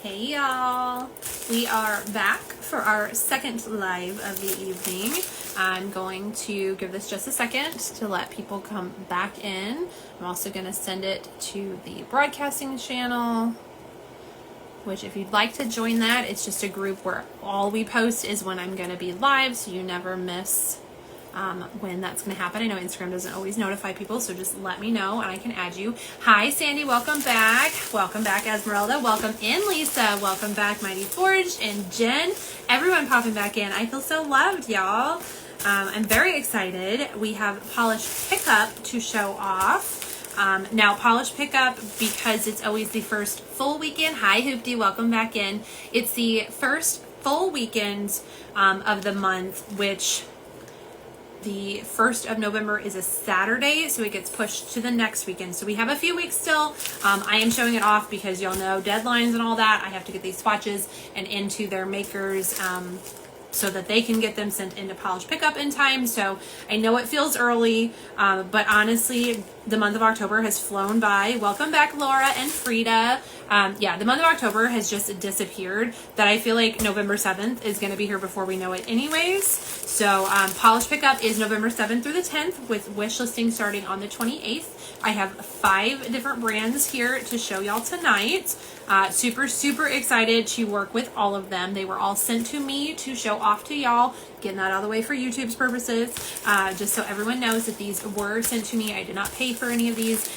Hey y'all, we are back for our second live of the evening. I'm going to give this just a second to let people come back in. I'm also going to send it to the broadcasting channel, which if you'd like to join that, it's just a group where all we post is when I'm going to be live, so you never miss when that's going to happen. I know Instagram doesn't always notify people, so just let me know and I can add you. Hi Sandy, welcome back. Welcome back Esmeralda. Welcome in Lisa. Welcome back Mighty Forged and Jen. Everyone popping back in. I feel so loved, y'all. I'm very excited. We have Polish Pickup to show off. Now Polish Pickup, because it's always the first full weekend. Hi Hoopty, welcome back in. It's the first full weekend of the month, which the 1st of November is a Saturday, so it gets pushed to the next weekend. So we have a few weeks still. I am showing it off because y'all know deadlines and all that. I have to get these swatches and into their makers so that they can get them sent into Polish Pickup in time. So I know it feels early, but honestly, the month of October has flown by. Welcome back, Laura and Frida. Yeah, the month of October has just disappeared. That I feel like November 7th is going to be here before we know it anyways. So Polish Pickup is November 7th through the 10th with Wishlisting starting on the 28th. I have 5 different brands here to show y'all tonight. Super excited to work with all of them. They were all sent to me to show off to y'all. Getting that out of the way for YouTube's purposes. Just so everyone knows that these were sent to me. I did not pay for any of these.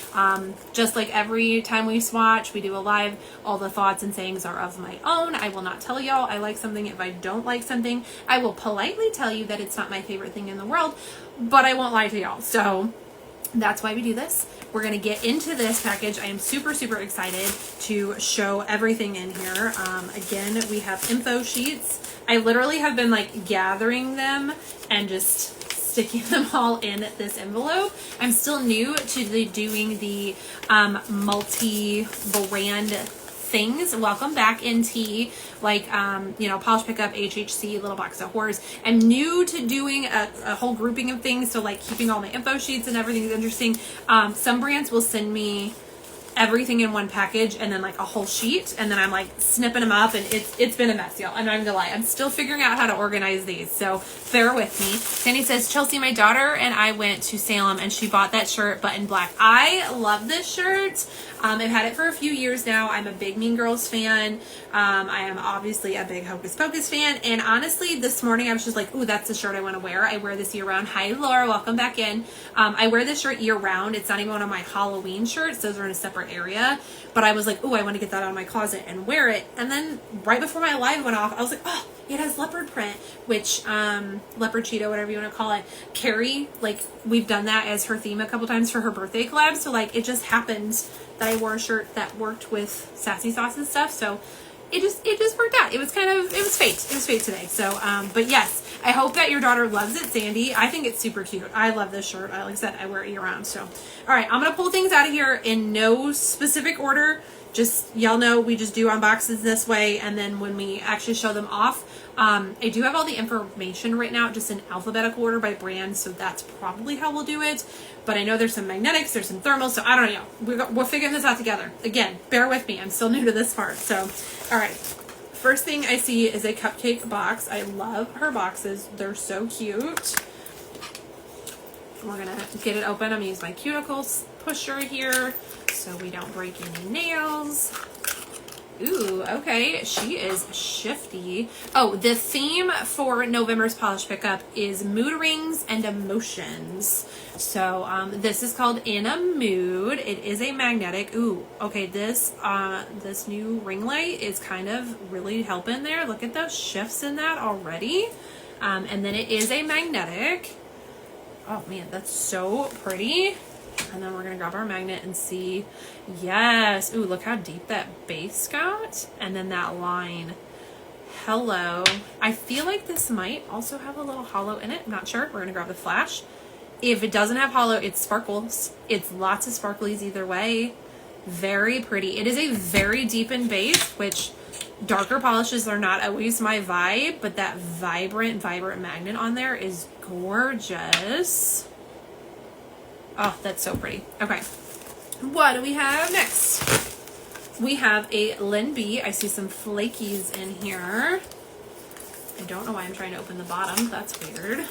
Just like every time we swatch, we do a live, all the thoughts and sayings are of my own. I will not tell y'all I like something if I don't like something. I will politely tell you that it's not my favorite thing in the world, but I won't lie to y'all. So that's why we do this. We're going to get into this package. I am super excited to show everything in here. Again, we have info sheets. I literally have been like gathering them and just sticking them all in this envelope. I'm still new to doing the multi-brand things. Welcome back, NT. Like, you know, Polish Pickup, HHC, Little Box of Horrors. I'm new to doing a whole grouping of things, so like keeping all my info sheets and everything is interesting. Some brands will send me everything in one package and then like a whole sheet, and then I'm like snipping them up, and it's been a mess, y'all. I'm not even gonna lie. I'm still figuring out how to organize these, so bear with me. Sandy says, Chelsea, my daughter and I went to Salem and she bought that shirt, but in black. I love this shirt. I've had it for a few years now. I'm a big Mean Girls fan. I am obviously a big Hocus Pocus fan. And honestly, this morning I was just like, ooh, that's the shirt I want to wear. I wear this year round. Hi, Laura. Welcome back in. I wear this shirt year round. It's not even one of my Halloween shirts. Those are in a separate area. But I was like, ooh, I want to get that out of my closet and wear it. And then right before my live went off, I was like, oh, it has leopard print, which, leopard cheetah, whatever you want to call it. Carrie, like, we've done that as her theme a couple times for her birthday collab. So like, it just happened that I wore a shirt that worked with Sassy Sauce and stuff. So it just worked out. It was fate. It was fate today. So, but yes, I hope that your daughter loves it, Sandy. I think it's super cute. I love this shirt. Like I said, I wear it year round. So, all right, I'm going to pull things out of here in no specific order. Just, y'all know we just do unboxes this way, and then when we actually show them off, I do have all the information written out just in alphabetical order by brand, so that's probably how we'll do it. But I know there's some magnetics, there's some thermals, so I don't know. We're figuring this out together. Again, bear with me. I'm still new to this part. So, all right. First thing I see is a Cupcake box. I love her boxes. They're so cute. We're going to get it open. I'm going to use my Cuticle pusher here so we don't break any nails. Ooh, okay. She is shifty. Oh, the theme for November's Polish Pickup is mood rings and emotions. So this is called In a Mood. It is a magnetic. Ooh, okay. This new ring light is kind of really helping there. Look at those shifts in that already. And then it is a magnetic. Oh man, that's so pretty. And then we're going to grab our magnet and see. Yes. Ooh, look how deep that base got. And then that line. Hello. I feel like this might also have a little hollow in it. I'm not sure. We're going to grab the flash. If it doesn't have hollow, it sparkles. It's lots of sparklies either way. Very pretty. It is a very deep in base, which darker polishes are not always my vibe, but that vibrant magnet on there is gorgeous. Oh, that's so pretty. Okay. What do we have next? We have a LynB. I see some flakies in here. I don't know why I'm trying to open the bottom. That's weird.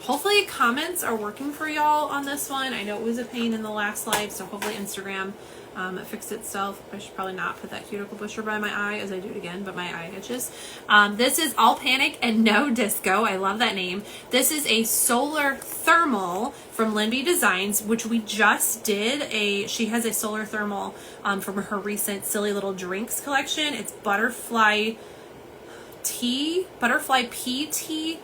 Hopefully comments are working for y'all on this one. I know it was a pain in the last live, so hopefully Instagram fixed itself. I should probably not put that cuticle pusher by my eye as I do it again, but my eye itches. This is All Panic and No Disco. I love that name. This is a solar thermal from LynB Designs, which we just did. She has a solar thermal from her recent Silly Little Drinks collection. It's butterfly pea tea.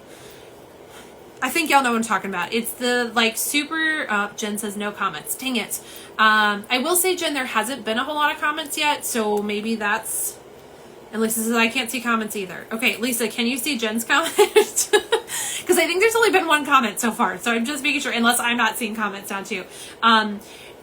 I think y'all know what I'm talking about. It's the like super, Jen says no comments. Dang it. I will say, Jen, there hasn't been a whole lot of comments yet, so maybe that's, and Lisa says I can't see comments either. Okay, Lisa, can you see Jen's comment? Because I think there's only been one comment so far, so I'm just making sure, unless I'm not seeing comments down too.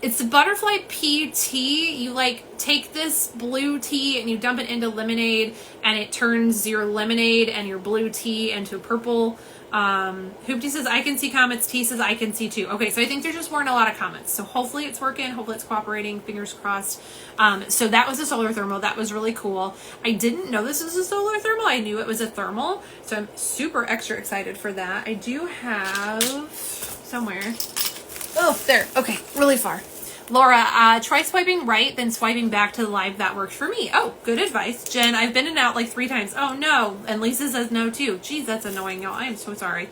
It's the butterfly pea tea. You like take this blue tea and you dump it into lemonade, and it turns your lemonade and your blue tea into purple. Hoopty says I can see comments. T says I can see too. Okay, so I think there just weren't a lot of comments. So hopefully it's working. Hopefully it's cooperating. Fingers crossed. So that was a solar thermal. That was really cool. I didn't know this was a solar thermal. I knew it was a thermal. So I'm super extra excited for that. I do have somewhere. Oh, there. Okay, really far. Laura, try swiping right, then swiping back to the live. That worked for me. Oh, good advice. Jen, I've been in and out like 3 times. Oh, no. And Lisa says no, too. Jeez, that's annoying, y'all. I am so sorry.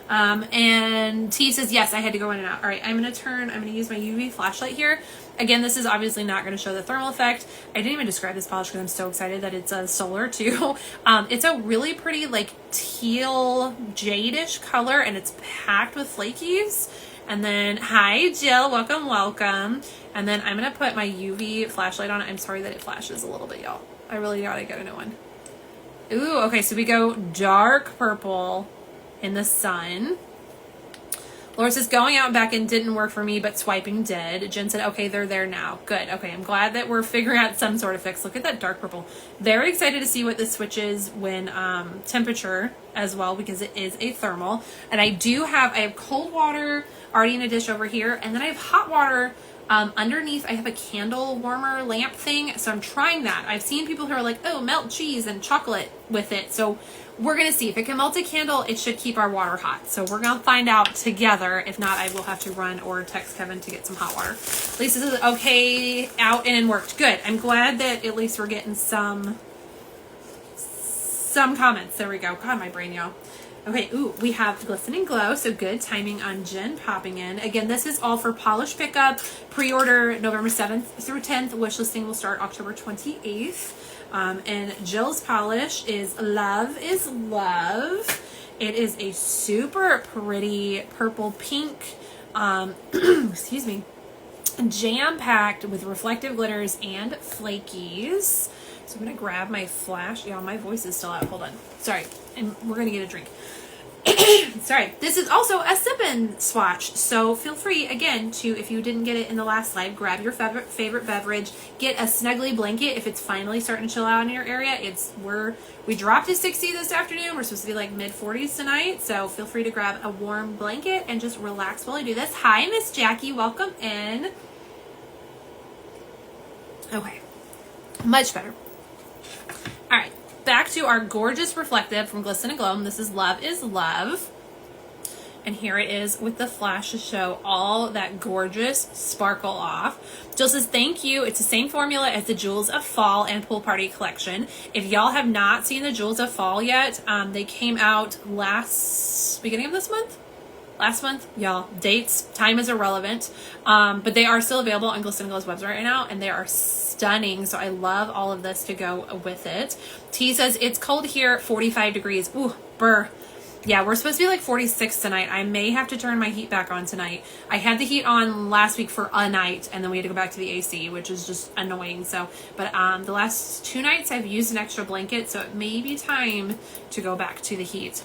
And T says, yes, I had to go in and out. All right, I'm going to use my UV flashlight here. Again, this is obviously not going to show the thermal effect. I didn't even describe this polish because I'm so excited that it's a solar, too. It's a really pretty, like, teal jade-ish color, and it's packed with flakies. And then, hi, Jill. Welcome, welcome. And then I'm going to put my UV flashlight on. I'm sorry that it flashes a little bit, y'all. I really got to get a new one. Ooh, okay, so we go dark purple in the sun. Laura says, going out and back in didn't work for me, but swiping did. Jen said, okay, they're there now. Good. Okay, I'm glad that we're figuring out some sort of fix. Look at that dark purple. Very excited to see what this switches when temperature as well, because it is a thermal. And I have cold water already in a dish over here, and then I have hot water underneath. I have a candle warmer lamp thing, so I'm trying that. I've seen people who are like, oh, melt cheese and chocolate with it. So we're going to see. If it can melt a candle, it should keep our water hot. So we're going to find out together. If not, I will have to run or text Kevin to get some hot water. Lisa says, okay, out and worked. Good. I'm glad that at least we're getting some comments. There we go. God, my brain, y'all. Okay, ooh, we have Glisten Glow, so good timing on Jen popping in. Again, this is all for polish pickup. Pre-order November 7th through 10th. Wishlisting will start October 28th. And Jill's polish is Love is Love. It is a super pretty purple pink, excuse me, jam-packed with reflective glitters and flakies. So I'm going to grab my flash. Y'all, my voice is still out. Hold on. Sorry. And we're going to get a drink. Sorry. This is also a sip-and swatch. So feel free, again, to, if you didn't get it in the last live, grab your favorite beverage. Get a snuggly blanket if it's finally starting to chill out in your area. We dropped to 60 this afternoon. We're supposed to be like mid-40s tonight. So feel free to grab a warm blanket and just relax while I do this. Hi, Miss Jackie. Welcome in. Okay. Much better. All right, back to our gorgeous reflective from Glisten Glow. This is Love is Love. And here it is with the flash to show all that gorgeous sparkle off. Jill says, thank you. It's the same formula as the Jewels of Fall and Pool Party collection. If y'all have not seen the Jewels of Fall yet, they came out beginning of this month? Last month, y'all. Dates, time is irrelevant. But they are still available on Glisten Glow's website right now, and they are stunning. So I love all of this to go with it. T says, it's cold here, 45 degrees. Ooh, brr. Yeah, we're supposed to be like 46 tonight. I may have to turn my heat back on tonight. I had the heat on last week for a night, and then we had to go back to the AC, which is just annoying. So, but the last 2 nights I've used an extra blanket, so it may be time to go back to the heat.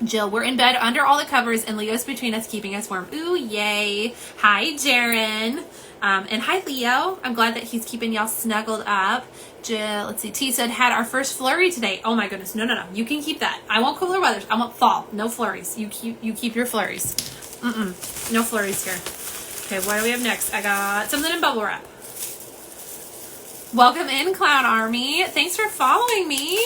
Jill, we're in bed under all the covers and Leo's between us keeping us warm. Ooh, yay. Hi, Jaren. And hi, Leo. I'm glad that he's keeping y'all snuggled up. Jill, let's see. T said, had our first flurry today. Oh my goodness. No. You can keep that. I want cooler weather. I want fall. No flurries. You keep your flurries. No flurries here. Okay, what do we have next? I got something in bubble wrap. Welcome in, Clown Army. Thanks for following me.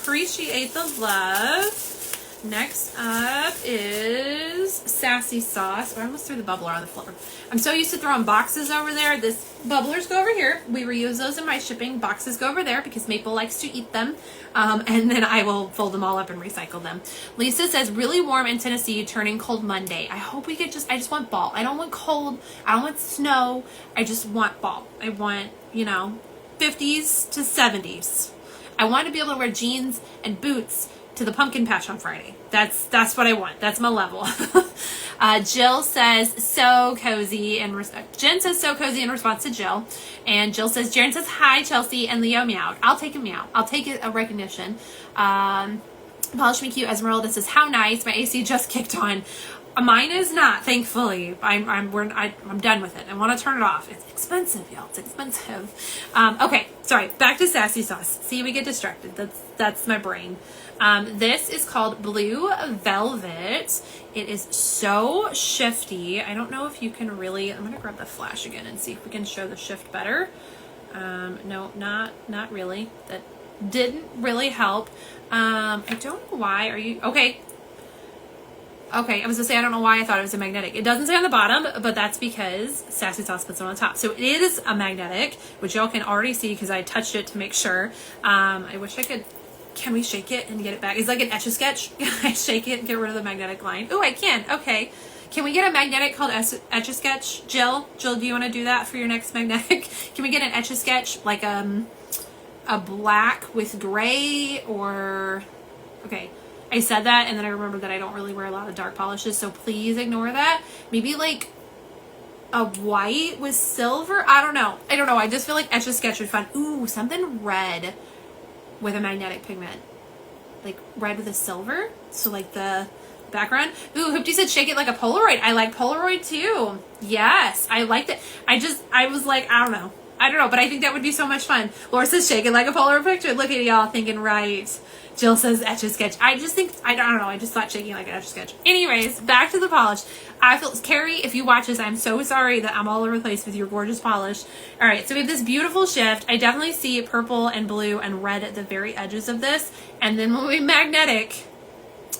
Appreciate the love. Next up is Sassy Sauce. Oh, I almost threw the bubbler on the floor. I'm so used to throwing boxes over there. This bubblers go over here. We reuse those in my shipping. Boxes go over there because Maple likes to eat them. And then I will fold them all up and recycle them. Lisa says, really warm in Tennessee, turning cold Monday. I hope we get I just want fall. I don't want cold. I don't want snow. I just want fall. I want, 50s to 70s. I want to be able to wear jeans and boots to the pumpkin patch on Friday. That's what I want. That's my level. Jill says so cozy, and Jen says so cozy in response to Jill, and Jill says Jaren says hi Chelsea, and Leo meowed. I'll take a meow. I'll take it a recognition. Polish Me Cute Esmeralda says how nice. My AC just kicked on. Mine is not, thankfully. I'm done with it. I want to turn it off. It's expensive, y'all. It's expensive. Okay, sorry. Back to Sassy Sauce. See, we get distracted. That's my brain. This is called Blue Velvet. It is so shifty. I don't know if you can really. I'm gonna grab the flash again and see if we can show the shift better. No, not really. That didn't really help. I don't know why. Are you okay? Okay, I was gonna say I don't know why I thought it was a magnetic. It doesn't say on the bottom, but that's because Sassy Sauce puts it on the top. So it is a magnetic, which y'all can already see because I touched it to make sure. I wish I could. Can we shake it and get it back? It's like an Etch-a-Sketch. I shake it and get rid of the magnetic line. Oh, I can. Okay. Can we get a magnetic called Etch-a-Sketch? Jill, do you want to do that for your next magnetic? Can we get an Etch-a-Sketch like a black with gray or... Okay. I said that, and then I remembered that I don't really wear a lot of dark polishes, so please ignore that. Maybe like a white with silver? I don't know. I just feel like Etch-a-Sketch would be fun. Ooh, something red with a magnetic pigment. Like red with a silver. So like the background. Ooh, Hoopty said shake it like a Polaroid. I like Polaroid too. Yes, I liked it. I was like, I don't know, but I think that would be so much fun. Laura says shake it like a Polaroid picture. Look at y'all thinking right. Jill says Etch-a-Sketch. I just think, I don't know, I just thought shaking like an Etch-a-Sketch. Anyways, back to the polish. I feel, Carrie, if you watch this, I'm so sorry that I'm all over the place with your gorgeous polish. All right, so we have this beautiful shift. I definitely see purple and blue and red at the very edges of this. And then when we magnetic,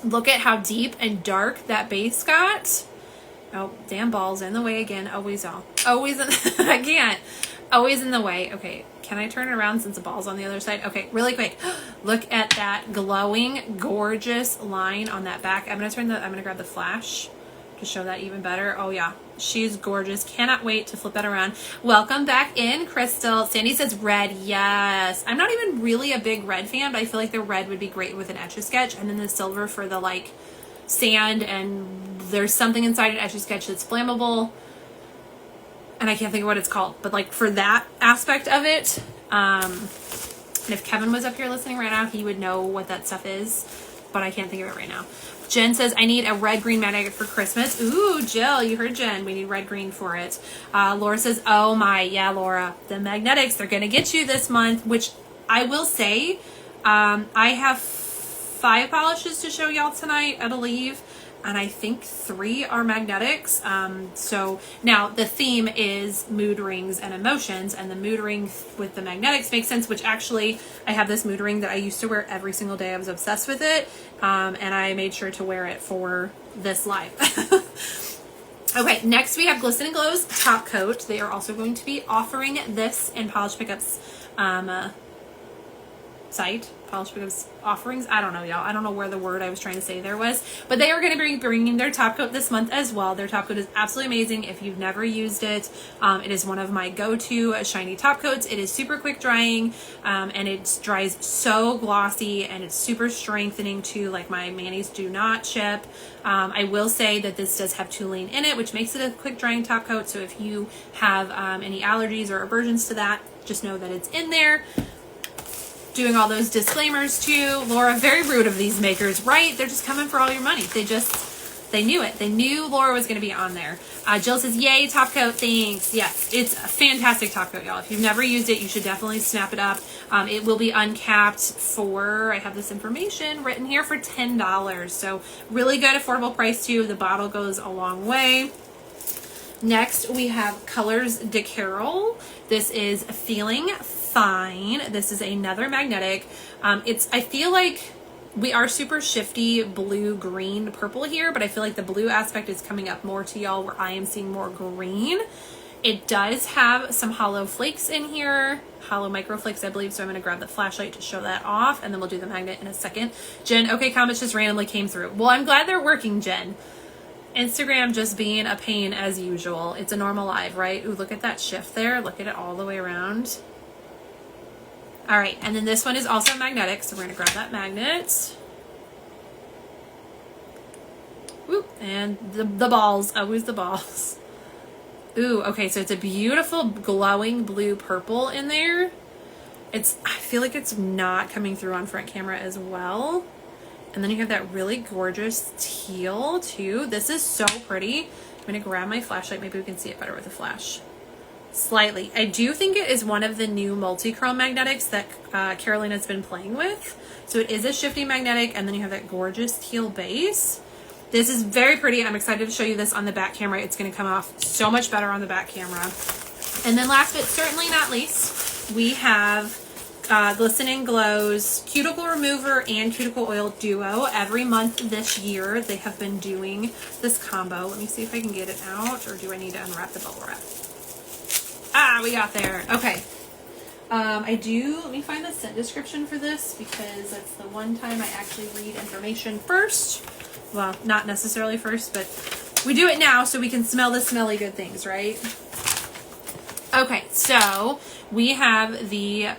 look at how deep and dark that base got. Oh, damn balls in the way again. Always I can't. Always in the way. Okay, can I turn it around since the ball's on the other side? Okay, really quick. Look at that glowing, gorgeous line on that back. I'm gonna grab the flash to show that even better. Oh yeah, she's gorgeous. Cannot wait to flip that around. Welcome back in, Crystal. Sandy says red. Yes. I'm not even really a big red fan, but I feel like the red would be great with an Etch-a-Sketch, and then the silver for the like sand, and there's something inside an Etch-a-Sketch that's flammable. And I can't think of what it's called, but like for that aspect of it, and if Kevin was up here listening right now, he would know what that stuff is, but I can't think of it right now. Jen says, I need a red-green magnetic for Christmas. Ooh, Jill, you heard Jen. We need red-green for it. Laura says, oh my, yeah, Laura, the magnetics, they're going to get you this month, which I will say, I have 5 polishes to show y'all tonight, I believe. And I think 3 are magnetics. So now the theme is mood rings and emotions, and the mood ring with the magnetics makes sense, which actually I have this mood ring that I used to wear every single day. I was obsessed with it. And I made sure to wear it for this live. Okay, next we have Glisten Glow's top coat. They are also going to be offering this in Polish Pickup's site. Polish Pickup's offerings. I don't know, y'all. I don't know where the word I was trying to say there was, but they are going to be bringing their top coat this month as well. Their top coat is absolutely amazing. If you've never used it, it is one of my go-to shiny top coats. It is super quick drying, and it dries so glossy, and it's super strengthening too. Like my manis do not chip. I will say that this does have toluene in it, which makes it a quick drying top coat. So if you have any allergies or aversions to that, just know that it's in there. Doing all those disclaimers too. Laura, very rude of these makers, right? They're just coming for all your money. They knew it. They knew Laura was going to be on there. Jill says, yay, top coat, thanks. Yes, it's a fantastic top coat, y'all. If you've never used it, you should definitely snap it up. It will be uncapped for, I have this information written here, for $10. So really good affordable price too. The bottle goes a long way. Next, we have Colors de Carol. This is Feeling Fine. This is another magnetic. I feel like we are super shifty blue, green, purple here, but I feel like the blue aspect is coming up more to y'all where I am seeing more green. It does have some hollow flakes in here, hollow micro flakes, I believe. So I'm going to grab the flashlight to show that off, and then we'll do the magnet in a second. Jen, okay, comments just randomly came through. Well, I'm glad they're working, Jen. Instagram just being a pain as usual. It's a normal live, right? Ooh, look at that shift there. Look at it all the way around. All right, and then this one is also magnetic, so we're going to grab that magnet. Ooh, and the balls. Always the balls. Ooh, okay, so it's a beautiful glowing blue purple in there. I feel like it's not coming through on front camera as well. And then you have that really gorgeous teal too. This is so pretty. I'm gonna grab my flashlight. Maybe we can see it better with a flash. Slightly. I do think it is one of the new multi-chrome magnetics that Carolina's been playing with. So it is a shifty magnetic, and then you have that gorgeous teal base. This is very pretty. I'm excited to show you this on the back camera. It's going to come off so much better on the back camera. And then last but certainly not least, we have Glisten Glow's Cuticle Remover and Cuticle Oil Duo. Every month this year, they have been doing this combo. Let me see if I can get it out, or do I need to unwrap the bubble wrap? Ah, we got there. Okay. Let me find the scent description for this, because that's the one time I actually read information first. Well, not necessarily first, but we do it now so we can smell the smelly good things, right? Okay, so we have the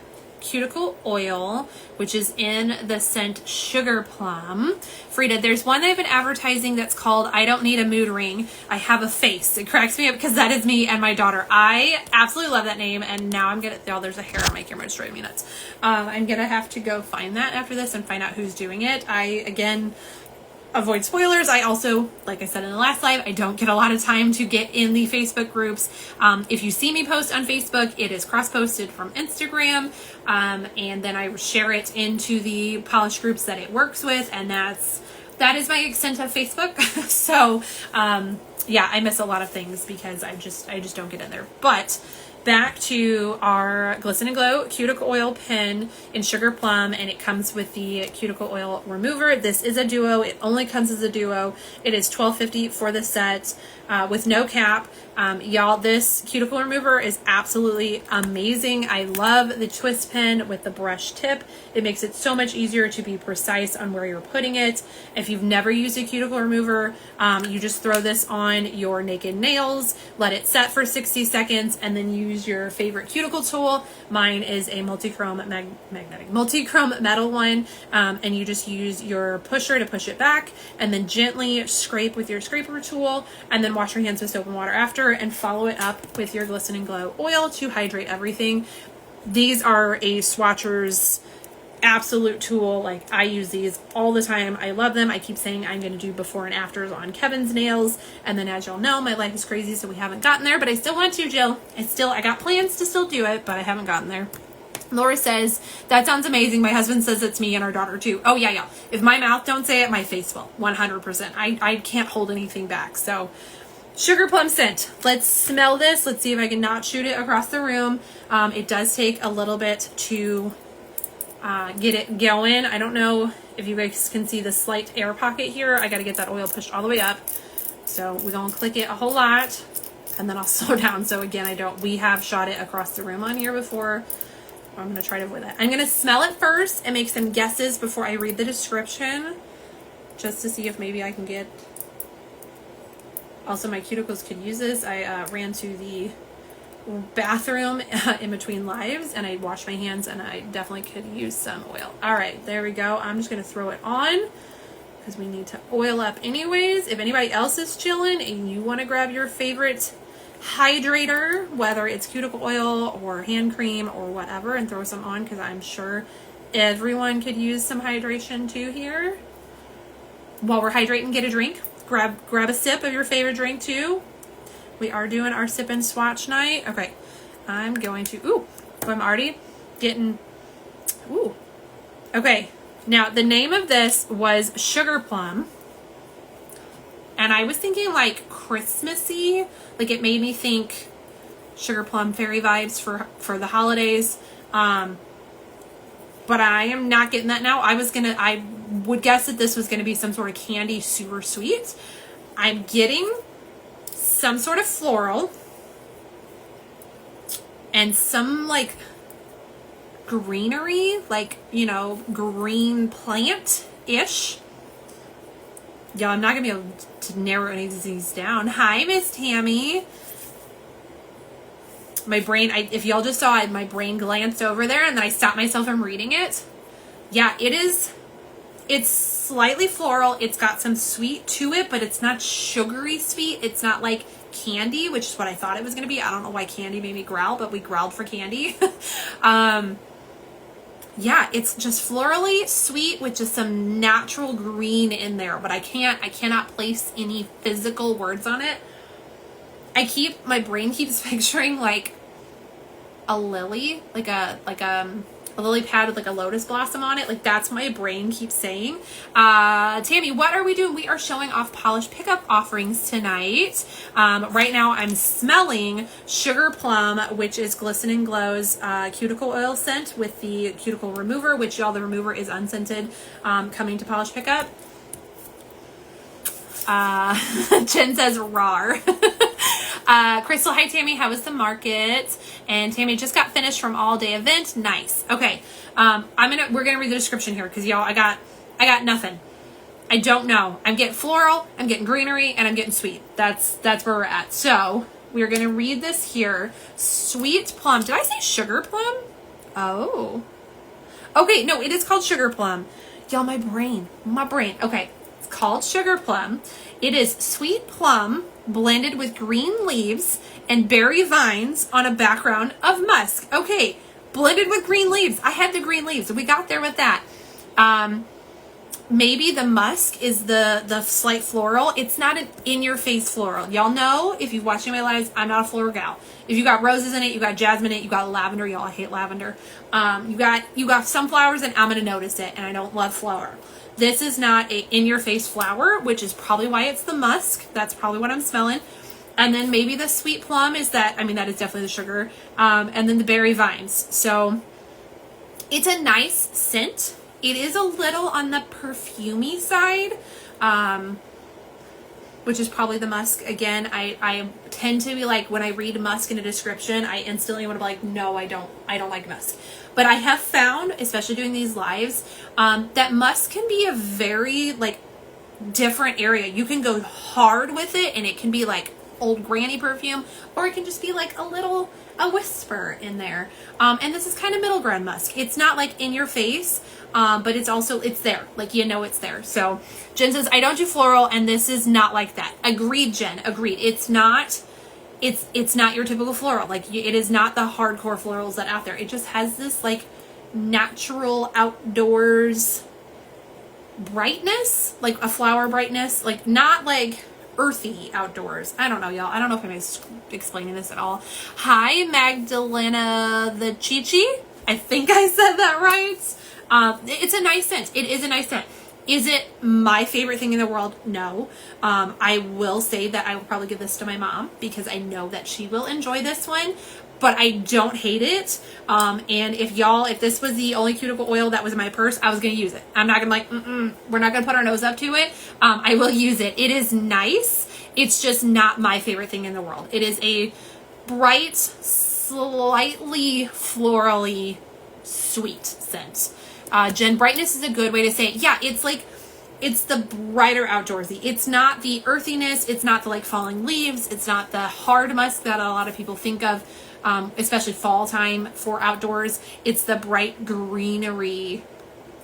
Cuticle Oil, which is in the scent Sugar Plum. Frida, there's one they've been advertising that's called I Don't Need a Mood Ring, I Have a Face. It cracks me up because that is me and my daughter. I absolutely love that name, and now I'm gonna, oh, there's a hair on my camera, it's driving me nuts. I'm gonna have to go find that after this and find out who's doing it. Again, avoid spoilers. I also, like I said in the last live, I don't get a lot of time to get in the Facebook groups. If you see me post on Facebook, it is cross-posted from Instagram, and then I share it into the polish groups that it works with, and that is my extent of Facebook. So yeah, I miss a lot of things because I just don't get in there. But back to our Glisten Glow Cuticle Oil Pen in Sugar Plum, and it comes with the Cuticle Oil Remover. This is a duo. It only comes as a duo. It is $12.50 for the set with no cap. Y'all, this Cuticle Remover is absolutely amazing. I love the twist pen with the brush tip. It makes it so much easier to be precise on where you're putting it. If you've never used a Cuticle Remover, you just throw this on your naked nails, let it set for 60 seconds, and then use your favorite cuticle tool. Mine is a multi-chrome metal one, and you just use your pusher to push it back, and then gently scrape with your scraper tool, and then wash your hands with soap and water after, and follow it up with your Glisten Glow oil to hydrate everything. These are a swatcher's absolute tool. Like, I use these all the time. I love them. I keep saying I'm going to do before and afters on Kevin's nails, and then as y'all know, my life is crazy, so we haven't gotten there, but I still want to, Jill. I got plans to still do it, but I haven't gotten there. Laura says, that sounds amazing. My husband says it's me and our daughter too. Oh yeah. If my mouth don't say it, my face will. 100%. I can't hold anything back. So Sugar Plum scent. Let's smell this. Let's see if I can not shoot it across the room. It does take a little bit to get it going. I don't know if you guys can see the slight air pocket here. I got to get that oil pushed all the way up. So we're going to click it a whole lot, and then I'll slow down. So again, we have shot it across the room on here before. I'm going to try to avoid that. I'm going to smell it first and make some guesses before I read the description, just to see if maybe I can get... Also, my cuticles could use this. I ran to the bathroom in between lives, and I washed my hands, and I definitely could use some oil. All right, there we go. I'm just going to throw it on because we need to oil up anyways. If anybody else is chilling and you want to grab your favorite hydrator, whether it's cuticle oil or hand cream or whatever, and throw some on, because I'm sure everyone could use some hydration too here. While we're hydrating, get a drink. Grab a sip of your favorite drink too. We are doing our sip and swatch night. Okay, I'm going to, I'm already getting, okay. Now the name of this was Sugar Plum, and I was thinking like Christmassy. Like it made me think sugar plum fairy vibes for the holidays. But I am not getting that now. I would guess that this was gonna be some sort of candy, super sweet. I'm getting some sort of floral and some like greenery, like, you know, green plant-ish. Y'all, I'm not gonna be able to narrow any of these down. Hi, Miss Tammy. My brain, if y'all just saw it, my brain glanced over there and then I stopped myself from reading it. Yeah, it's slightly floral. It's got some sweet to it, but it's not sugary sweet. It's not like candy, which is what I thought it was going to be. I don't know why candy made me growl, but we growled for candy. Yeah, it's just florally sweet with just some natural green in there, but I cannot place any physical words on it. My brain keeps picturing like a lily, like a lily pad with like a lotus blossom on it. Like that's what my brain keeps saying. Tammy, what are we doing? We are showing off polish pickup offerings tonight. Right now I'm smelling Sugar Plum, which is Glisten Glow's cuticle oil scent with the cuticle remover, which y'all, the remover is unscented, coming to polish pickup. Jen says rar. Crystal, hi Tammy, how was the market? And Tammy just got finished from all day event. Nice. Okay. We're gonna read the description here because y'all, I got nothing. I don't know. I'm getting floral, I'm getting greenery, and I'm getting sweet. That's where we're at. So we're gonna read this here. Sweet plum. Did I say sugar plum? Oh. Okay, no, it is called sugar plum. Y'all, my brain. Okay. It's called sugar plum. It is sweet plum blended with green leaves and berry vines on a background of musk. Okay, blended with green leaves. I had the green leaves. We got there with that. Maybe the musk is the slight floral. It's not an in-your-face floral. Y'all know, if you've watched my lives, I'm not a floral gal. If you got roses in it, you got jasmine in it, you got lavender. Y'all, I hate lavender. You got sunflowers, and I'm gonna notice it, and I don't love flower. This is not a in-your-face flower, which is probably why it's the musk. That's probably what I'm smelling. And then maybe the sweet plum is that, I mean, that is definitely the sugar. And then the berry vines. So it's a nice scent. It is a little on the perfumey side, which is probably the musk. Again, I tend to be like, when I read musk in a description, I instantly want to be like, no, I don't like musk. But I have found, especially doing these lives, that musk can be a very like different area. You can go hard with it and it can be like old granny perfume, or it can just be like a whisper in there. And this is kind of middle ground musk. It's not like in your face, but it's there. Like, you know, it's there. So Jen says, I don't do floral, and this is not like that. Agreed, Jen, agreed. It's not your typical floral. Like, it is not the hardcore florals that are out there. It just has this like natural outdoors brightness, like a flower brightness, like not like earthy outdoors. I don't know, y'all. I don't know if I'm explaining this at all. Hi, Magdalena the Chichi. I think I said that right. It's a nice scent. It is a nice scent. Is it my favorite thing in the world? No. I will say that I will probably give this to my mom because I know that she will enjoy this one, but I don't hate it. And if this was the only cuticle oil that was in my purse, I was going to use it. I'm not going to we're not going to put our nose up to it. I will use it. It is nice. It's just not my favorite thing in the world. It is a bright, slightly florally sweet scent. Jen, brightness is a good way to say it. Yeah, it's the brighter outdoorsy. It's not the earthiness. It's not the like falling leaves. It's not the hard musk that a lot of people think of, especially fall time for outdoors. It's the bright greenery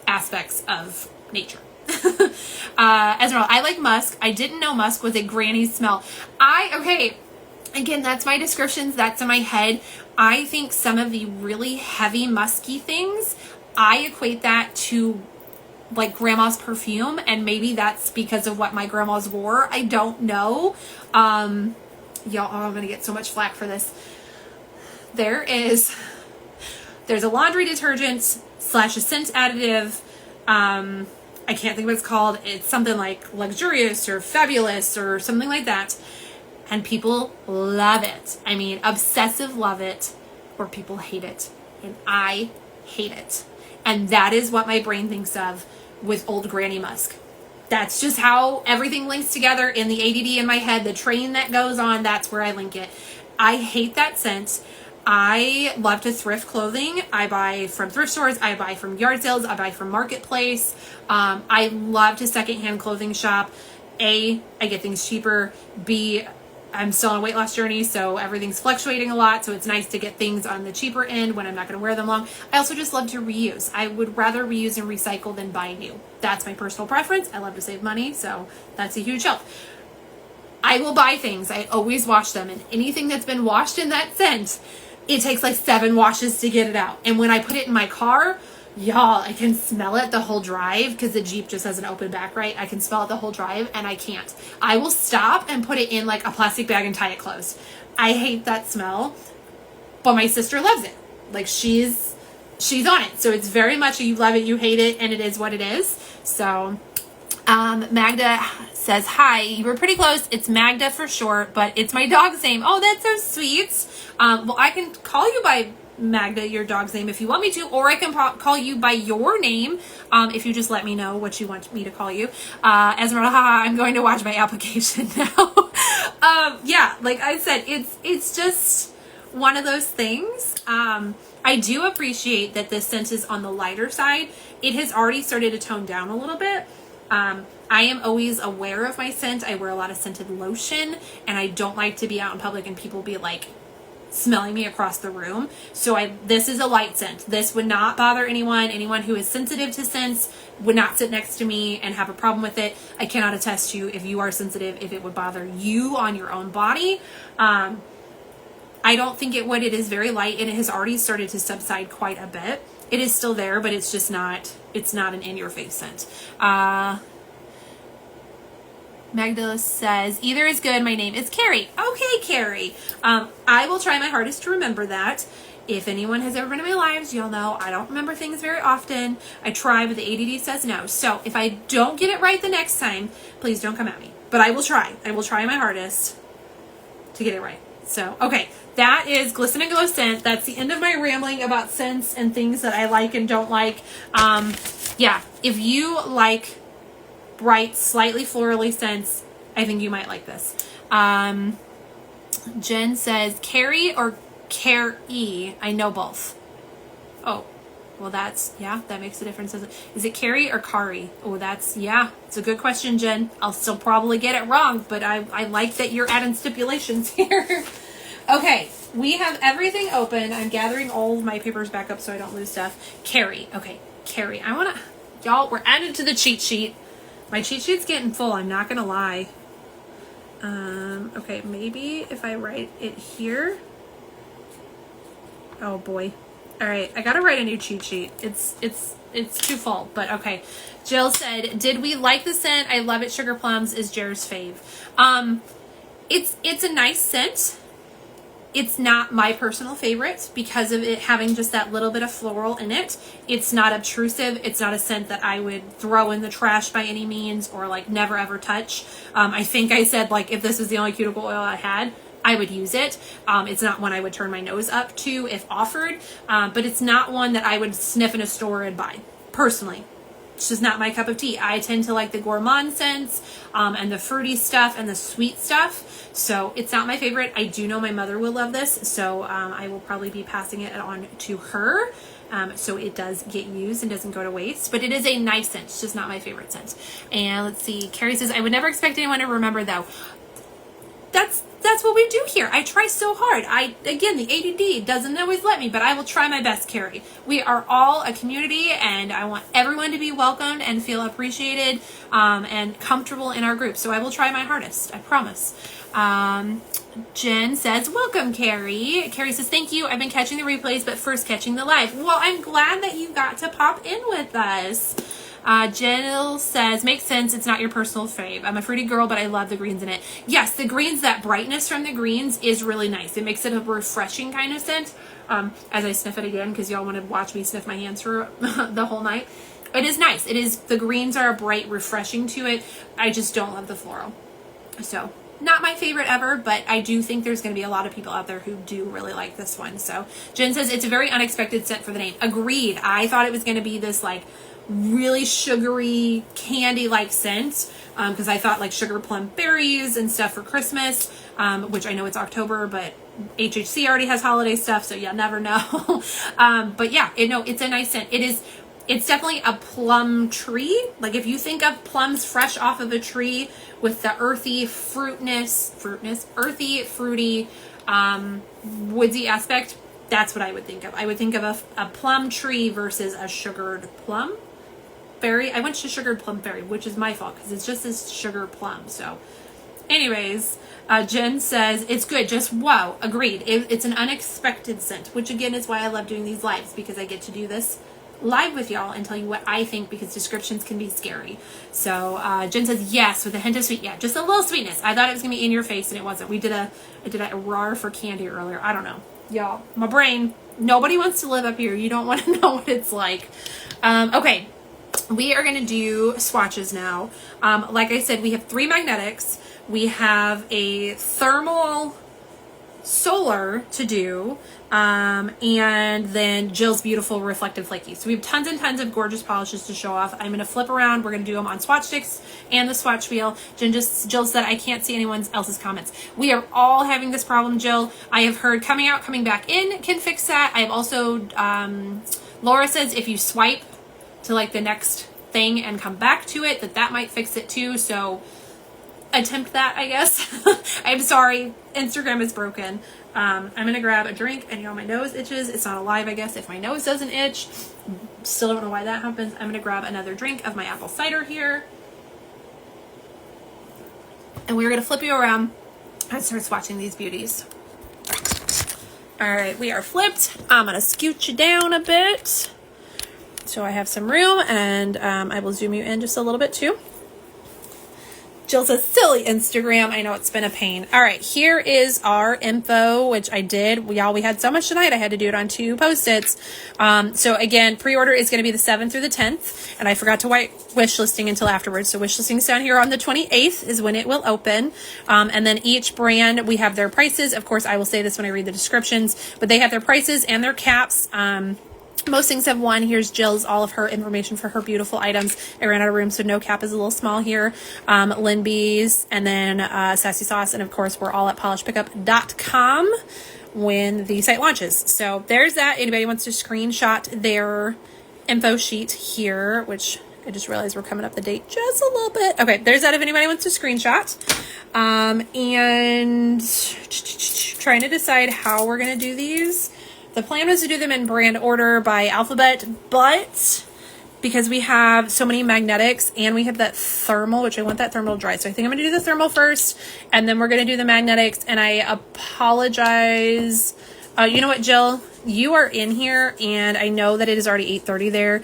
aspects of nature. Esmeralda, I like musk. I didn't know musk was a granny smell. Again, that's my descriptions. That's in my head. I think some of the really heavy musky things, I equate that to like grandma's perfume, and maybe that's because of what my grandma's wore. I don't know. Y'all, I'm gonna get so much flack for this. There's a laundry detergent / a scent additive I can't think what it's called. It's something like luxurious or fabulous or something like that. And people love it. I mean, obsessive love it, or people hate it. And I hate it. And that is what my brain thinks of with Old Granny Musk. That's just how everything links together in the ADD in my head. The train that goes on, that's where I link it. I hate that scent. I love to thrift clothing. I buy from thrift stores. I buy from yard sales. I buy from Marketplace. I love to secondhand clothing shop. A, I get things cheaper. B, I'm still on a weight loss journey, so everything's fluctuating a lot, so it's nice to get things on the cheaper end when I'm not going to wear them long. I also just love to reuse. I would rather reuse and recycle than buy new. That's my personal preference. I love to save money, so that's a huge help. I will buy things. I always wash them, and anything that's been washed in that scent, it takes like 7 washes to get it out. And when I put it in my car, y'all, I can smell it the whole drive because the Jeep just has an open back, right? I can smell it the whole drive, and I can't. I will stop and put it in like a plastic bag and tie it closed. I hate that smell, but my sister loves it. Like she's on it. So it's very much a you love it, you hate it, and it is what it is. So Magda says, hi, you were pretty close. It's Magda for short, but it's my dog's name. Oh, that's so sweet. Well, I can call you by Magda, your dog's name, if you want me to, or I can call you by your name if you just let me know what you want me to call you. Esmeralda, haha, I'm going to watch my application now. Yeah, like I said, it's just one of those things. I do appreciate that this scent is on the lighter side. It has already started to tone down a little bit. I am always aware of my scent. I wear a lot of scented lotion, and I don't like to be out in public and people be like smelling me across the room. So this is a light scent. This would not bother anyone. Anyone who is sensitive to scents would not sit next to me and have a problem with it. I cannot attest to, if you are sensitive, if it would bother you on your own body. I don't think it would. It is very light, and it has already started to subside quite a bit. It is still there, but it's just not, it's not an in-your-face scent. Magda says, either is good. My name is Carrie. Okay, Carrie. I will try my hardest to remember that. If anyone has ever been in my lives, you'll know I don't remember things very often. I try, but the ADD says no. So if I don't get it right the next time, please don't come at me. But I will try. I will try my hardest to get it right. So, okay. That is Glisten and Glow scent. That's the end of my rambling about scents and things that I like and don't like. Yeah, if you like bright, slightly florally scents, I think you might like this. Jen says, Carrie or Carrie? I know both. Oh, well that's, yeah, that makes a difference. Is it Carrie or Kari? Oh, that's, yeah, it's a good question, Jen. I'll still probably get it wrong, but I like that you're adding stipulations here. Okay, we have everything open. I'm gathering all of my papers back up so I don't lose stuff. Carrie. Okay, Carrie. I want to, y'all, we're added to the cheat sheet. My cheat sheet's getting full, I'm not going to lie. Okay, maybe if I write it here. Oh boy. All right, I got to write a new cheat sheet. It's too full, but okay. Jill said, did we like the scent? I love it. Sugar Plums is Jer's fave. It's a nice scent. It's not my personal favorite because of it having just that little bit of floral in it. It's not obtrusive. It's not a scent that I would throw in the trash by any means or like never ever touch. I think I said like if this was the only cuticle oil I had, I would use it. It's not one I would turn my nose up to if offered, but it's not one that I would sniff in a store and buy personally. It's just not my cup of tea. I tend to like the gourmand scents and the fruity stuff and the sweet stuff. So it's not my favorite. I do know my mother will love this. So I will probably be passing it on to her. So it does get used and doesn't go to waste. But it is a nice scent. It's just not my favorite scent. And let's see. Carrie says, I would never expect anyone to remember though. That's what we do here. I try so hard. Again, the ADD doesn't always let me, but I will try my best, Carrie. We are all a community, and I want everyone to be welcomed and feel appreciated and comfortable in our group. So I will try my hardest. I promise. Jen says, welcome, Carrie. Carrie says, thank you. I've been catching the replays, but first catching the live. Well, I'm glad that you got to pop in with us. Jill says, makes sense. It's not your personal fave. I'm a fruity girl, but I love the greens in it. Yes, the greens, that brightness from the greens is really nice. It makes it a refreshing kind of scent. As I sniff it again, because y'all want to watch me sniff my hands for the whole night. It is nice. It is, the greens are bright, refreshing to it. I just don't love the floral. So not my favorite ever, but I do think there's going to be a lot of people out there who do really like this one. So Jen says it's a very unexpected scent for the name. Agreed. I thought it was going to be this like really sugary candy like scent, because I thought like sugar plum berries and stuff for Christmas, which I know it's October, but HHC already has holiday stuff, so you never know. But yeah, it's a nice scent. It's definitely a plum tree. Like if you think of plums fresh off of a tree with the earthy earthy, fruity, woodsy aspect, that's what I would think of. I would think of a plum tree versus a sugared plum berry. I went to sugared plum berry, which is my fault because it's just this sugar plum. So anyways, Jen says it's good. Just wow. Agreed. It's an unexpected scent, which again is why I love doing these lives, because I get to do this live with y'all and tell you what I think, because descriptions can be scary. So Jen says yes, with a hint of sweet. Yeah, just a little sweetness. I thought it was gonna be in your face and it wasn't. I did a RAR for candy earlier. I don't know, y'all, my brain, nobody wants to live up here. You don't want to know what it's like. Okay, we are gonna do swatches now. Like I said, we have 3 magnetics. We have a thermal solar to do, and then Jill's beautiful reflective flaky. So we have tons and tons of gorgeous polishes to show off. I'm going to flip around. We're going to do them on swatch sticks and the swatch wheel. Jill said I can't see anyone else's comments. We are all having this problem, Jill. I have heard coming out, coming back in can fix that. I have also, Laura says if you swipe to like the next thing and come back to it, that might fix it too. So attempt that, I guess. I'm sorry, Instagram is broken. I'm gonna grab a drink, and my nose itches. It's not alive, I guess, if my nose doesn't itch. Still don't know why that happens. I'm gonna grab another drink of my apple cider here, and we're gonna flip you around and start swatching these beauties. All right, we are flipped. I'm gonna scoot you down a bit so I have some room, and I will zoom you in just a little bit too. Jill says, silly Instagram. I know it's been a pain. All right, here is our info, which I did. We had so much tonight, I had to do it on 2 Post-its. So again, pre-order is going to be the 7th through the 10th, and I forgot to write wish listing until afterwards. So wish listing's down here on the 28th is when it will open. And then each brand, we have their prices. Of course, I will say this when I read the descriptions, but they have their prices and their caps. Most things have one. Here's Jill's, all of her information for her beautiful items. I ran out of room, so no cap is a little small here. LynB's, and then Sassy Sauce, and of course we're all at polishpickup.com when the site launches. So there's that. Anybody wants to screenshot their info sheet here, which I just realized we're coming up the date just a little bit. Okay, there's that if anybody wants to screenshot. And trying to decide how we're going to do these. The plan was to do them in brand order by alphabet, but because we have so many magnetics and we have that thermal, which I want that thermal dry. So I think I'm going to do the thermal first, and then we're going to do the magnetics. And I apologize. You know what, Jill? You are in here, and I know that it is already 8:30 there.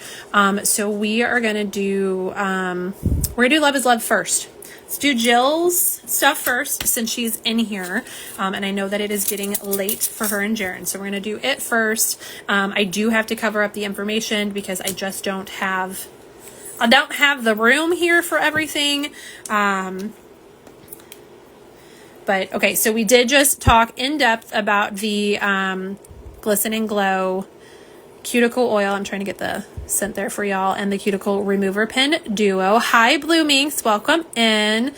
So we are going to do, we're going to do Love is Love first. Let's do Jill's stuff first since she's in here, and I know that it is getting late for her and Jaren, so we're going to do it first. I do have to cover up the information because I just don't have the room here for everything. But okay, so we did just talk in depth about the Glisten Glow Cuticle oil. I'm trying to get the scent there for y'all, and the Cuticle Remover Pen Duo. Hi, Blue Minx, welcome in.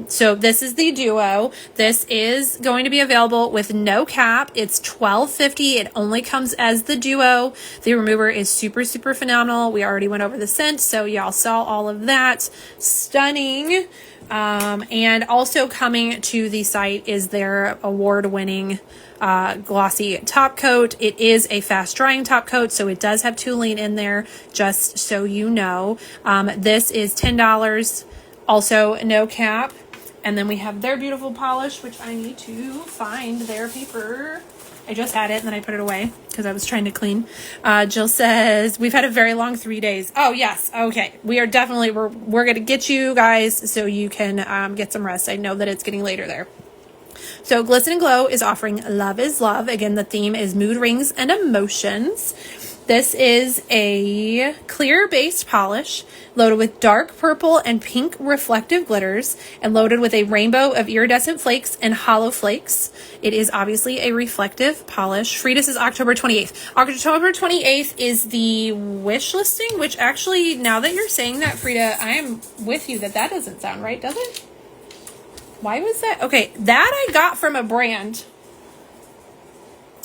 So this is the Duo. This is going to be available with no cap. It's $12.50. It only comes as the Duo. The remover is super, super phenomenal. We already went over the scent, so y'all saw all of that. Stunning. And also coming to the site is their award-winning glossy top coat. It is a fast drying top coat, so it does have toluene in there, just so you know. This is $10, also no cap. And then we have their beautiful polish, which I need to find their paper. I just had it and then I put it away because I was trying to clean. Jill says, we've had a very long 3 days. Oh yes. Okay. We are definitely, we're going to get you guys so you can get some rest. I know that it's getting later there. So Glisten Glow is offering Love is Love. Again, the theme is mood rings and emotions. This is a clear based polish loaded with dark purple and pink reflective glitters and loaded with a rainbow of iridescent flakes and hollow flakes. It is obviously a reflective polish. Frida says October 28th. October 28th is the wish listing, which actually, now that you're saying that, Frida, I am with you that doesn't sound right, does it? Why was that? Okay, that I got from a brand.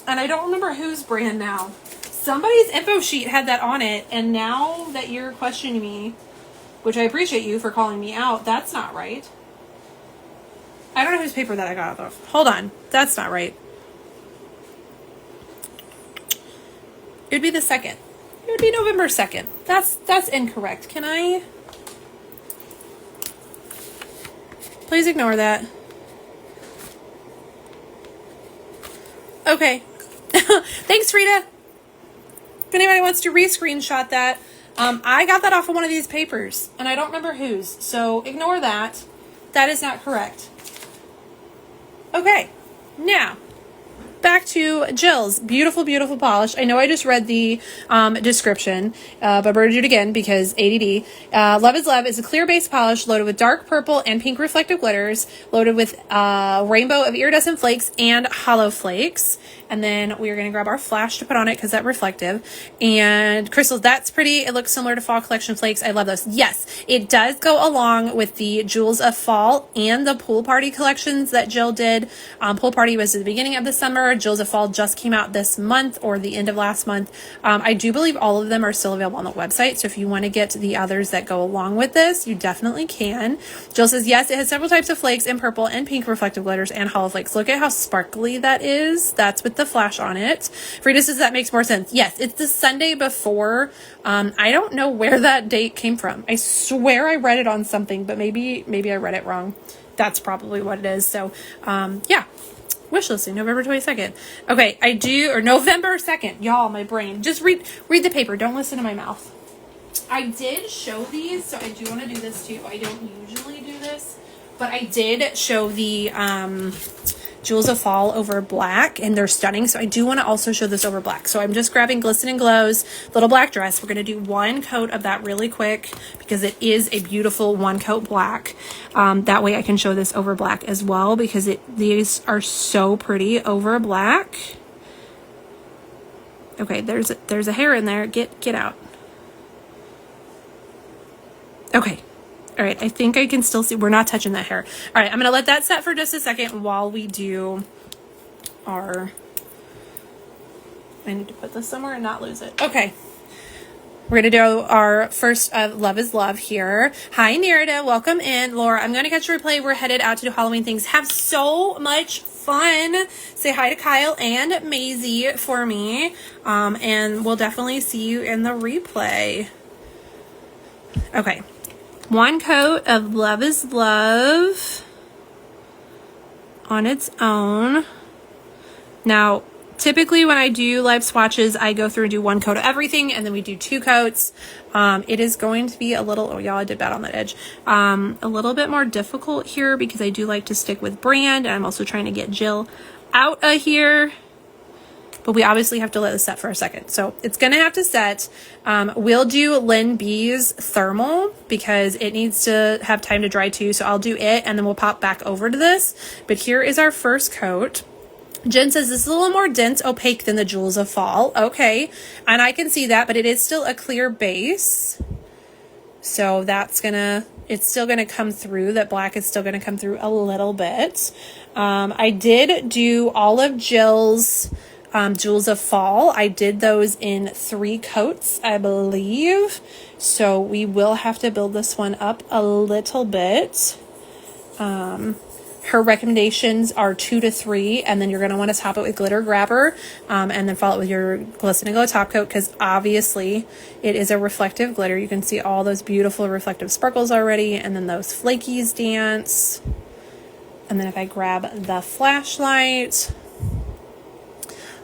And I don't remember whose brand now. Somebody's info sheet had that on it, and now that you're questioning me, which I appreciate you for calling me out, that's not right. I don't know whose paper that I got off of. Hold on. That's not right. It would be the 2nd. It would be November 2nd. That's incorrect. Can I? Please ignore that. Okay. Thanks, Frida. If anybody wants to re-screenshot that, I got that off of one of these papers, and I don't remember whose, so ignore that. That is not correct. Okay, now, back to Jill's beautiful, beautiful polish. I know I just read the description, but I'm going to do it again because ADD. Love is Love is a clear base polish loaded with dark purple and pink reflective glitters, loaded with rainbow of iridescent flakes and hollow flakes. And then we're going to grab our flash to put on it because that's reflective. And crystals, that's pretty. It looks similar to Fall Collection flakes. I love those. Yes, it does go along with the Jewels of Fall and the Pool Party collections that Jill did. Pool Party was at the beginning of the summer. Jewels of Fall just came out this month or the end of last month. I do believe all of them are still available on the website. So if you want to get the others that go along with this, you definitely can. Jill says, yes, it has several types of flakes in purple and pink reflective glitters and hollow flakes. Look at how sparkly that is. That's with the flash on it. Frida says that makes more sense. Yes, it's the Sunday before. I don't know where that date came from. I swear I read it on something, but maybe I read it wrong. That's probably what it is. So, yeah. Wish listing, November 22nd. Okay, or November 2nd. Y'all, my brain. Just read the paper. Don't listen to my mouth. I did show these, so I do want to do this too. I don't usually do this, but I did show the Jewels of Fall over black, and they're stunning. So I do want to also show this over black. So I'm just grabbing Glisten Glow's little black dress. We're going to do one coat of that really quick because it is a beautiful one coat black. That way I can show this over black as well because these are so pretty over black. Okay, there's a hair in there. Get out. Okay. All right, I think I can still see. We're not touching that hair. All right, I'm going to let that set for just a second while we do our... I need to put this somewhere and not lose it. Okay. We're going to do our first of Love is Love here. Hi, Nerida. Welcome in. Laura, I'm going to catch a replay. We're headed out to do Halloween things. Have so much fun. Say hi to Kyle and Maisie for me. And we'll definitely see you in the replay. Okay. One coat of Love is Love on its own. Now, typically when I do live swatches, I go through and do one coat of everything, and then we do two coats. It is going to be a little, oh y'all, I did bad on that edge. A little bit more difficult here because I do like to stick with brand, and I'm also trying to get Jill out of here. But we obviously have to let this set for a second. So it's going to have to set. We'll do LynB's Thermal because it needs to have time to dry too. So I'll do it and then we'll pop back over to this. But here is our first coat. Jen says this is a little more dense, opaque than the Jewels of Fall. Okay. And I can see that, but it is still a clear base. So it's still going to come through. That black is still going to come through a little bit. I did do all of Jill's Jewels of Fall. I did those in 3 coats, I believe. So we will have to build this one up a little bit. Her recommendations are 2 to 3, and then you're going to want to top it with Glitter Grabber, and then follow it with your Glisten Glow top coat, because obviously it is a reflective glitter. You can see all those beautiful reflective sparkles already, and then those flakies dance. And then if I grab the flashlight,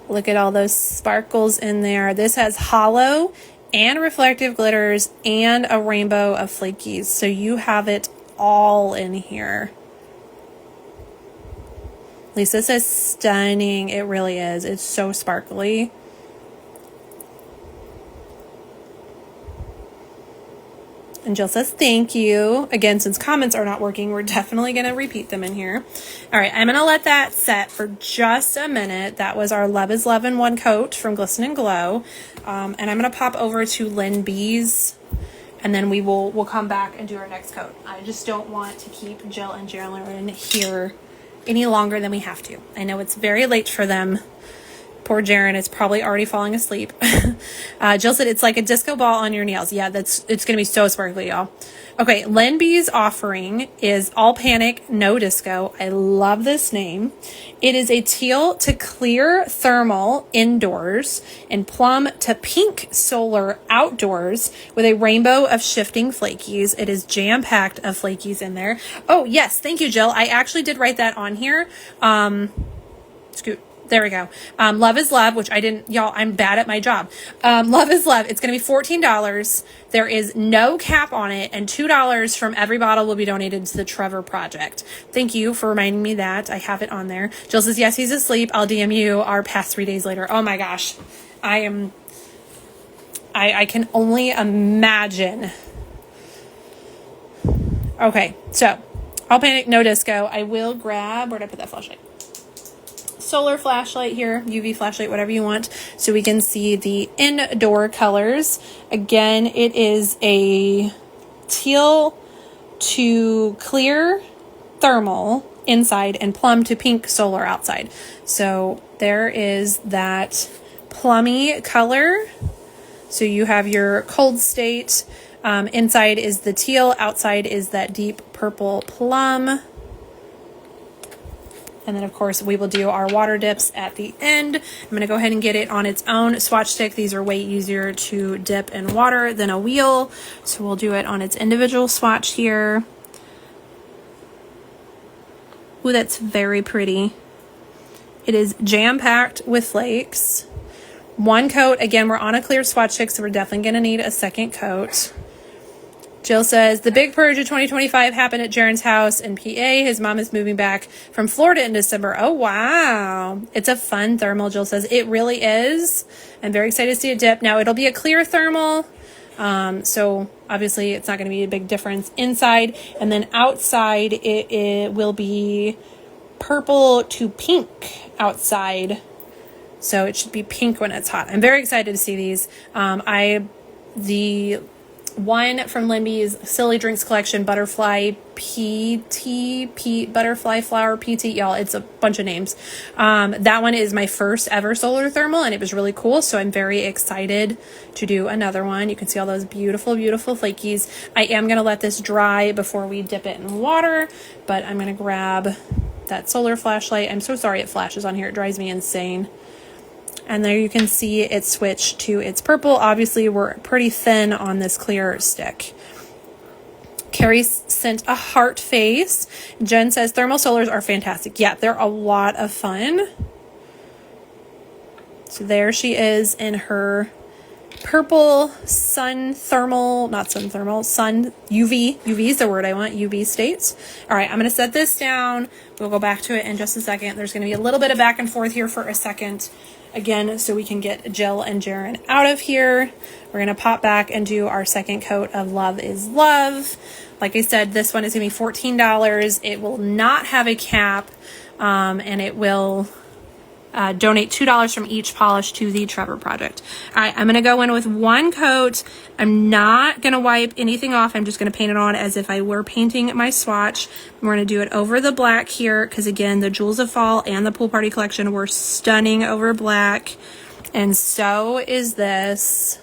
look at all those sparkles in there. This has hollow and reflective glitters and a rainbow of flakies. So you have it all in here. Lisa says stunning. It really is. It's so sparkly. And Jill says, thank you. Again, since comments are not working, we're definitely going to repeat them in here. All right, I'm going to let that set for just a minute. That was our Love is Love in one coat from Glisten Glow. And I'm going to pop over to LynB's, and then we'll come back and do our next coat. I just don't want to keep Jill and Jaren here any longer than we have to. I know it's very late for them. Poor Jaren is probably already falling asleep. Jill said it's like a disco ball on your nails. Yeah, it's going to be so sparkly, y'all. Okay, LynB's offering is All Panic, No Disco. I love this name. It is a teal to clear thermal indoors and plum to pink solar outdoors with a rainbow of shifting flakies. It is jam-packed of flakies in there. Oh, yes. Thank you, Jill. I actually did write that on here. Scoot. There we go. Love is Love, which I didn't, y'all, I'm bad at my job. Love is Love. It's going to be $14. There is no cap on it, and $2 from every bottle will be donated to the Trevor Project. Thank you for reminding me that. I have it on there. Jill says, yes, he's asleep. I'll DM you our past 3 days later. Oh my gosh. I can only imagine. Okay, so All Panic, No Disco. I will grab, where'd I put that flashlight? Solar flashlight here, UV flashlight, whatever you want, so we can see the indoor colors. Again, it is a teal to clear thermal inside and plum to pink solar outside. So there is that plummy color. So you have your cold state. Inside is the teal, outside is that deep purple plum. And then, of course, we will do our water dips at the end. I'm going to go ahead and get it on its own swatch stick. These are way easier to dip in water than a wheel. So we'll do it on its individual swatch here. Ooh, that's very pretty. It is jam-packed with flakes. One coat. Again, we're on a clear swatch stick, so we're definitely going to need a second coat. Jill says, the big purge of 2025 happened at Jaren's house in PA. His mom is moving back from Florida in December. Oh, wow. It's a fun thermal, Jill says. It really is. I'm very excited to see it dip. Now, it'll be a clear thermal. So, obviously, it's not going to be a big difference inside. And then outside, it will be purple to pink outside. So, it should be pink when it's hot. I'm very excited to see these. The one from LynB's Silly Drinks collection, Butterfly Butterfly Flower PT, y'all, it's a bunch of names. That one is my first ever solar thermal, and it was really cool, so I'm very excited to do another one. You can see all those beautiful, beautiful flakies. I am going to let this dry before we dip it in water, but I'm going to grab that solar flashlight. I'm so sorry it flashes on here. It drives me insane. And there you can see it switch to its purple. Obviously, we're pretty thin on this clear stick. Carrie sent a heart face. Jen says, thermal solars are fantastic. Yeah, they're a lot of fun. So there she is in her purple sun UV. UV is the word I want, UV states. All right, I'm going to set this down. We'll go back to it in just a second. There's going to be a little bit of back and forth here for a second. Again, so we can get Jill and Jaren out of here. We're going to pop back and do our second coat of Love is Love. Like I said, this one is going to be $14. It will not have a cap, and it will donate $2 from each polish to the Trevor Project. All right, I'm going to go in with one coat. I'm not going to wipe anything off. I'm just going to paint it on as if I were painting my swatch. We're going to do it over the black here because, again, the Jewels of Fall and the Pool Party collection were stunning over black. And so is this.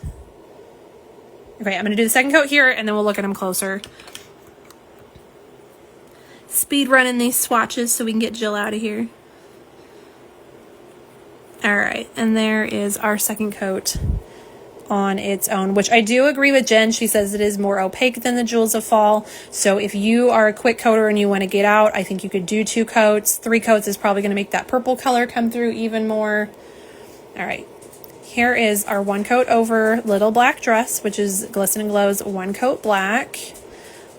Okay, I'm going to do the second coat here, and then we'll look at them closer. Speed running these swatches so we can get Jill out of here. All right, and there is our second coat on its own, which I do agree with Jen. She says it is more opaque than the Jewels of Fall. So if you are a quick coater and you want to get out, I think you could do 2 coats. 3 coats is probably going to make that purple color come through even more. All right, here is our one coat over Little Black Dress, which is Glisten Glow's one coat black.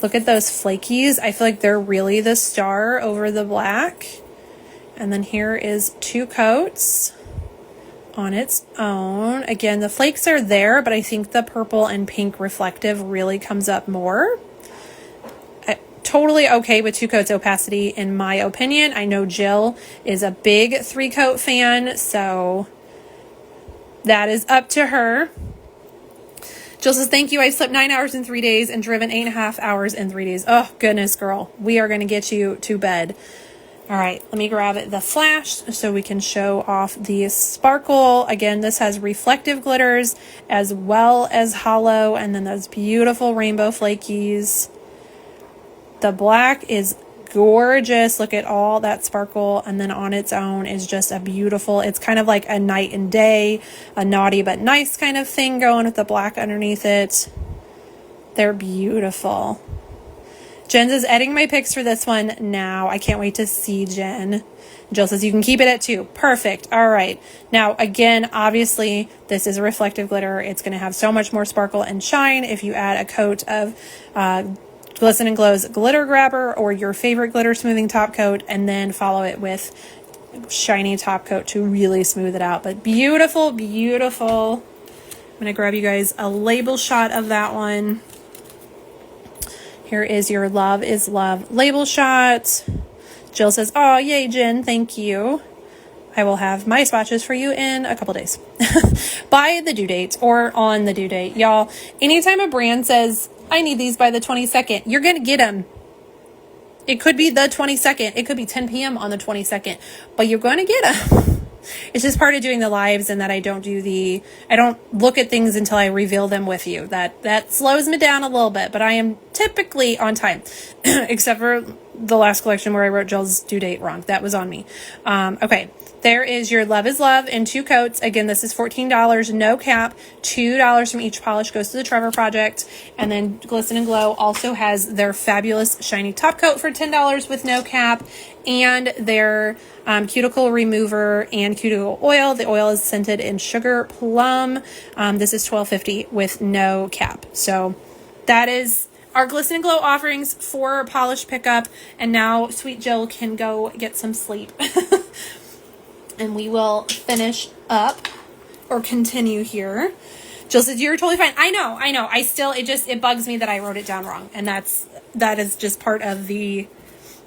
Look at those flakies. I feel like they're really the star over the black. And then here is 2 coats on its own. Again, the flakes are there, but I think the purple and pink reflective really comes up more. Totally okay with 2 coats opacity in my opinion. I know Jill is a big 3-coat fan, so that is up to her. Jill says, thank you. I slept 9 hours in 3 days and driven 8.5 hours in 3 days. Oh, goodness, girl. We are going to get you to bed. All right, let me grab the flash so we can show off the sparkle. Again, this has reflective glitters as well as hollow, and then those beautiful rainbow flakies. The black is gorgeous. Look at all that sparkle, and then on its own is just a beautiful, it's kind of like a night and day, a naughty but nice kind of thing going with the black underneath it. They're beautiful. Jen says, editing my pics for this one now. I can't wait to see, Jen. Jill says, you can keep it at 2. Perfect. All right. Now, again, obviously, this is a reflective glitter. It's going to have so much more sparkle and shine if you add a coat of Glisten Glow's Glitter Grabber or your favorite glitter smoothing top coat, and then follow it with shiny top coat to really smooth it out. But beautiful, beautiful. I'm going to grab you guys a label shot of that one. Here is your Love is Love label shot. Jill says, oh, yay, Jen, thank you. I will have my swatches for you in a couple days. By the due date or on the due date. Y'all, anytime a brand says, I need these by the 22nd, you're going to get them. It could be the 22nd. It could be 10 p.m. on the 22nd, but you're going to get them. It's just part of doing the lives, and that I don't look at things until I reveal them with you. That slows me down a little bit, but I am typically on time, except for the last collection where I wrote Jill's due date wrong. That was on me. Okay. There is your Love is Love in 2 coats. Again, this is $14, no cap. $2 from each polish goes to the Trevor Project. And then Glisten Glow also has their fabulous shiny top coat for $10 with no cap, and their cuticle remover and cuticle oil. The oil is scented in Sugar Plum. This is $12.50 with no cap. So that is our Glisten Glow offerings for polish pickup. And now Sweet Jill can go get some sleep. And we will finish up or continue here. Jill says, you're totally fine. I know. It bugs me that I wrote it down wrong. And that is just part of the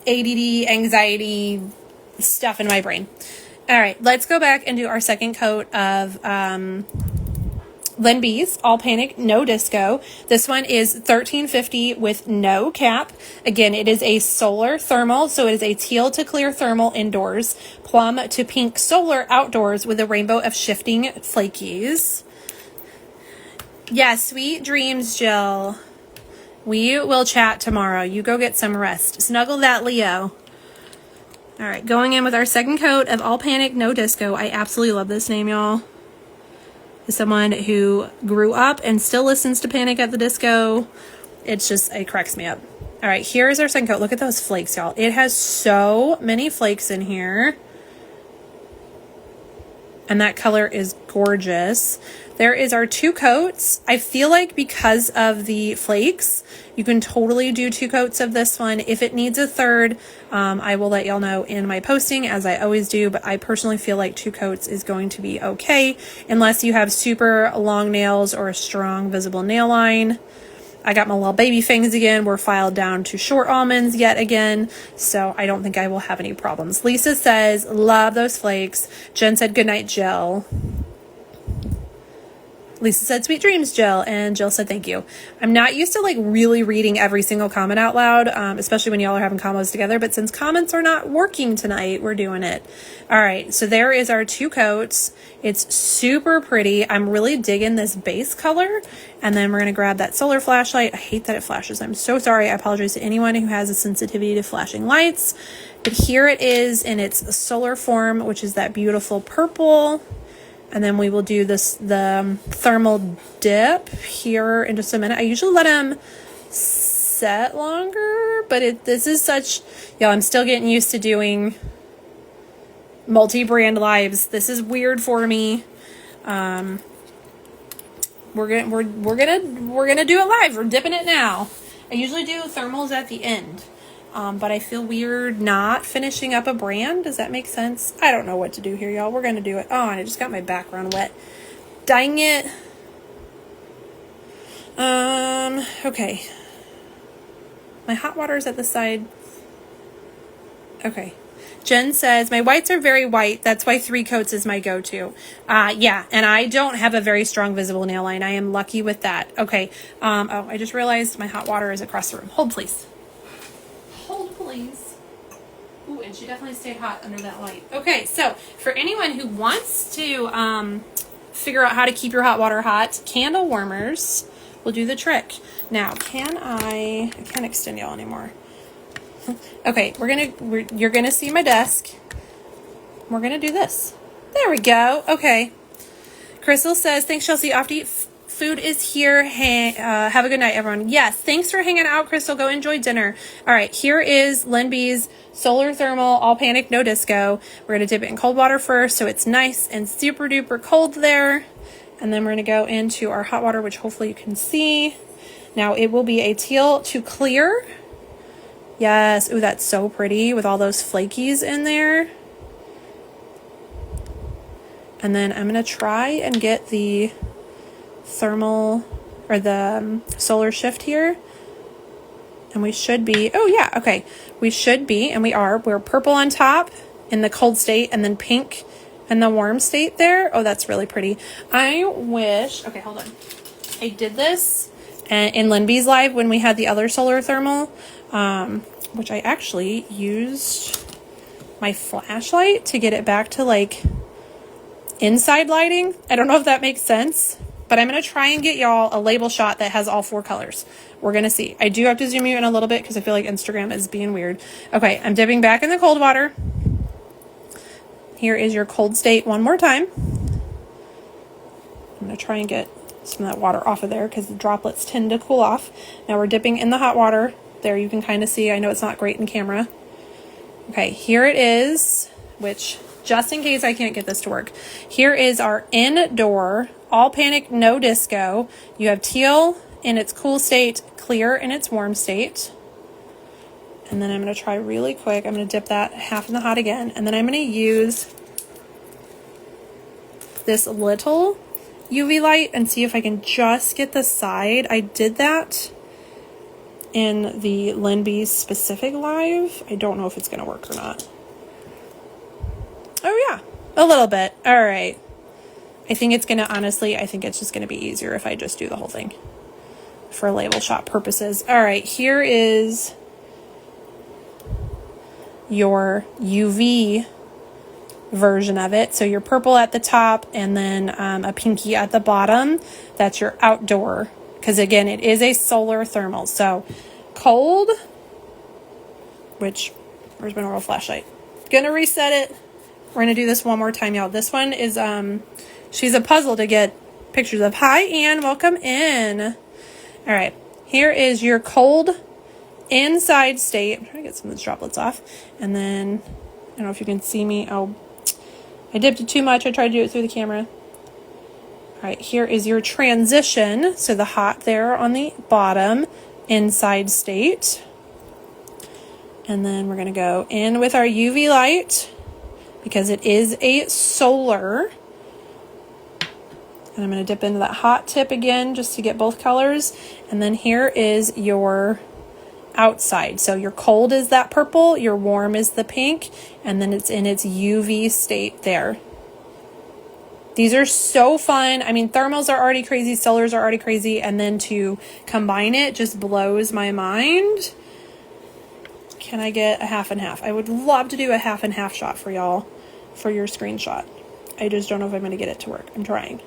ADD, anxiety stuff in my brain. All right, let's go back and do our second coat of LynB's All Panic No Disco. This one is $13.50 with no cap. Again, it is a solar thermal, so it is a teal to clear thermal indoors, plum to pink solar outdoors with a rainbow of shifting flakies. Yeah, sweet dreams, Jill. We will chat tomorrow. You go get some rest. Snuggle that, Leo. All right, going in with our second coat of All Panic No Disco. I absolutely love this name, y'all. As someone who grew up and still listens to Panic at the Disco, it cracks me up. All right, here's our second coat. Look at those flakes, y'all. It has so many flakes in here. And that color is gorgeous. There is our 2 coats. I feel like because of the flakes, you can totally do 2 coats of this one. If it needs a third, I will let y'all know in my posting, as I always do, but I personally feel like 2 coats is going to be okay, unless you have super long nails or a strong visible nail line. I got my little baby fangs again. We're filed down to short almonds yet again, so I don't think I will have any problems. Lisa says, love those flakes. Jen said, good night, Jill. Lisa said, sweet dreams, Jill. And Jill said, thank you. I'm not used to really reading every single comment out loud, especially when y'all are having combos together. But since comments are not working tonight, we're doing it. All right. So there is our 2 coats. It's super pretty. I'm really digging this base color. And then we're going to grab that solar flashlight. I hate that it flashes. I'm so sorry. I apologize to anyone who has a sensitivity to flashing lights. But here it is in its solar form, which is that beautiful purple. And then we will do the thermal dip here in just a minute. I usually let them set longer, but this is such, I'm still getting used to doing multi-brand lives. This is weird for me. We're gonna do it live. We're dipping it now. I usually do thermals at the end. But I feel weird not finishing up a brand. Does that make sense? I don't know what to do here, y'all. We're going to do it. Oh, and I just got my background wet. Dang it. Okay. My hot water is at the side. Okay. Jen says, my whites are very white. That's why 3 coats is my go-to. Yeah, and I don't have a very strong visible nail line. I am lucky with that. Okay. Oh, I just realized my hot water is across the room. Hold, please. Hold, please. Ooh, and she definitely stayed hot under that light. Okay, so for anyone who wants to figure out how to keep your hot water hot, candle warmers will do the trick. Now, I can't extend y'all anymore. Okay, you're gonna see my desk. We're gonna do this. There we go. Okay. Crystal says, thanks, Chelsea. Off to eat. Food is here. Have a good night, everyone. Yes, thanks for hanging out, Crystal. Go enjoy dinner. All right, here is LynB's Solar Thermal All Panic No Disco. We're gonna dip it in cold water first, so it's nice and super duper cold there. And then we're gonna go into our hot water, which hopefully you can see. Now it will be a teal to clear. Yes. Ooh, that's so pretty with all those flakies in there. And then I'm going to try and get the thermal or the solar shift here. And we should be, oh yeah, okay. We should be, and we are. We're purple on top in the cold state and then pink in the warm state there. Oh, that's really pretty. I wish, okay, hold on. I did this in LynB's live when we had the other solar thermal. Which I actually used my flashlight to get it back to like inside lighting. I don't know if that makes sense, but I'm going to try and get y'all a label shot that has all 4 colors. We're going to see. I do have to zoom you in a little bit because I feel like Instagram is being weird. Okay, I'm dipping back in the cold water. Here is your cold state one more time. I'm going to try and get some of that water off of there because the droplets tend to cool off. Now we're dipping in the hot water. There you can kind of see. I know it's not great in camera. Okay, here it is, which just in case I can't get this to work. Here is our indoor All Panic No Disco. You have teal in its cool state, clear in its warm state. And then I'm going to try really quick. I'm going to dip that half in the hot again. And then I'm going to use this little UV light and see if I can just get the side. I did that in the LynB specific live. I don't know if it's going to work or not. Oh yeah, a little bit. All right. I think it's going to, honestly, I think it's just going to be easier if I just do the whole thing for label shot purposes. All right, here is your UV version of it. So your purple at the top and then a pinky at the bottom. That's your outdoor. Because again, it is a solar thermal. So cold, which, where's my normal flashlight? Gonna reset it. We're gonna do this one more time, y'all. This one is, she's a puzzle to get pictures of. Hi, Anne, welcome in. All right, here is your cold inside state. I'm trying to get some of those droplets off. And then, I don't know if you can see me. Oh, I dipped it too much. I tried to do it through the camera. All right, here is your transition. So the hot there on the bottom, inside state. And then we're gonna go in with our UV light because it is a solar. And I'm gonna dip into that hot tip again just to get both colors. And then here is your outside. So your cold is that purple, your warm is the pink, and then it's in its UV state there. These are so fun. I mean, thermals are already crazy, solars are already crazy, and then to combine it just blows my mind. Can I get a half and half? I would love to do a half and half shot for y'all for your screenshot. I just don't know if I'm going to get it to work. I'm trying.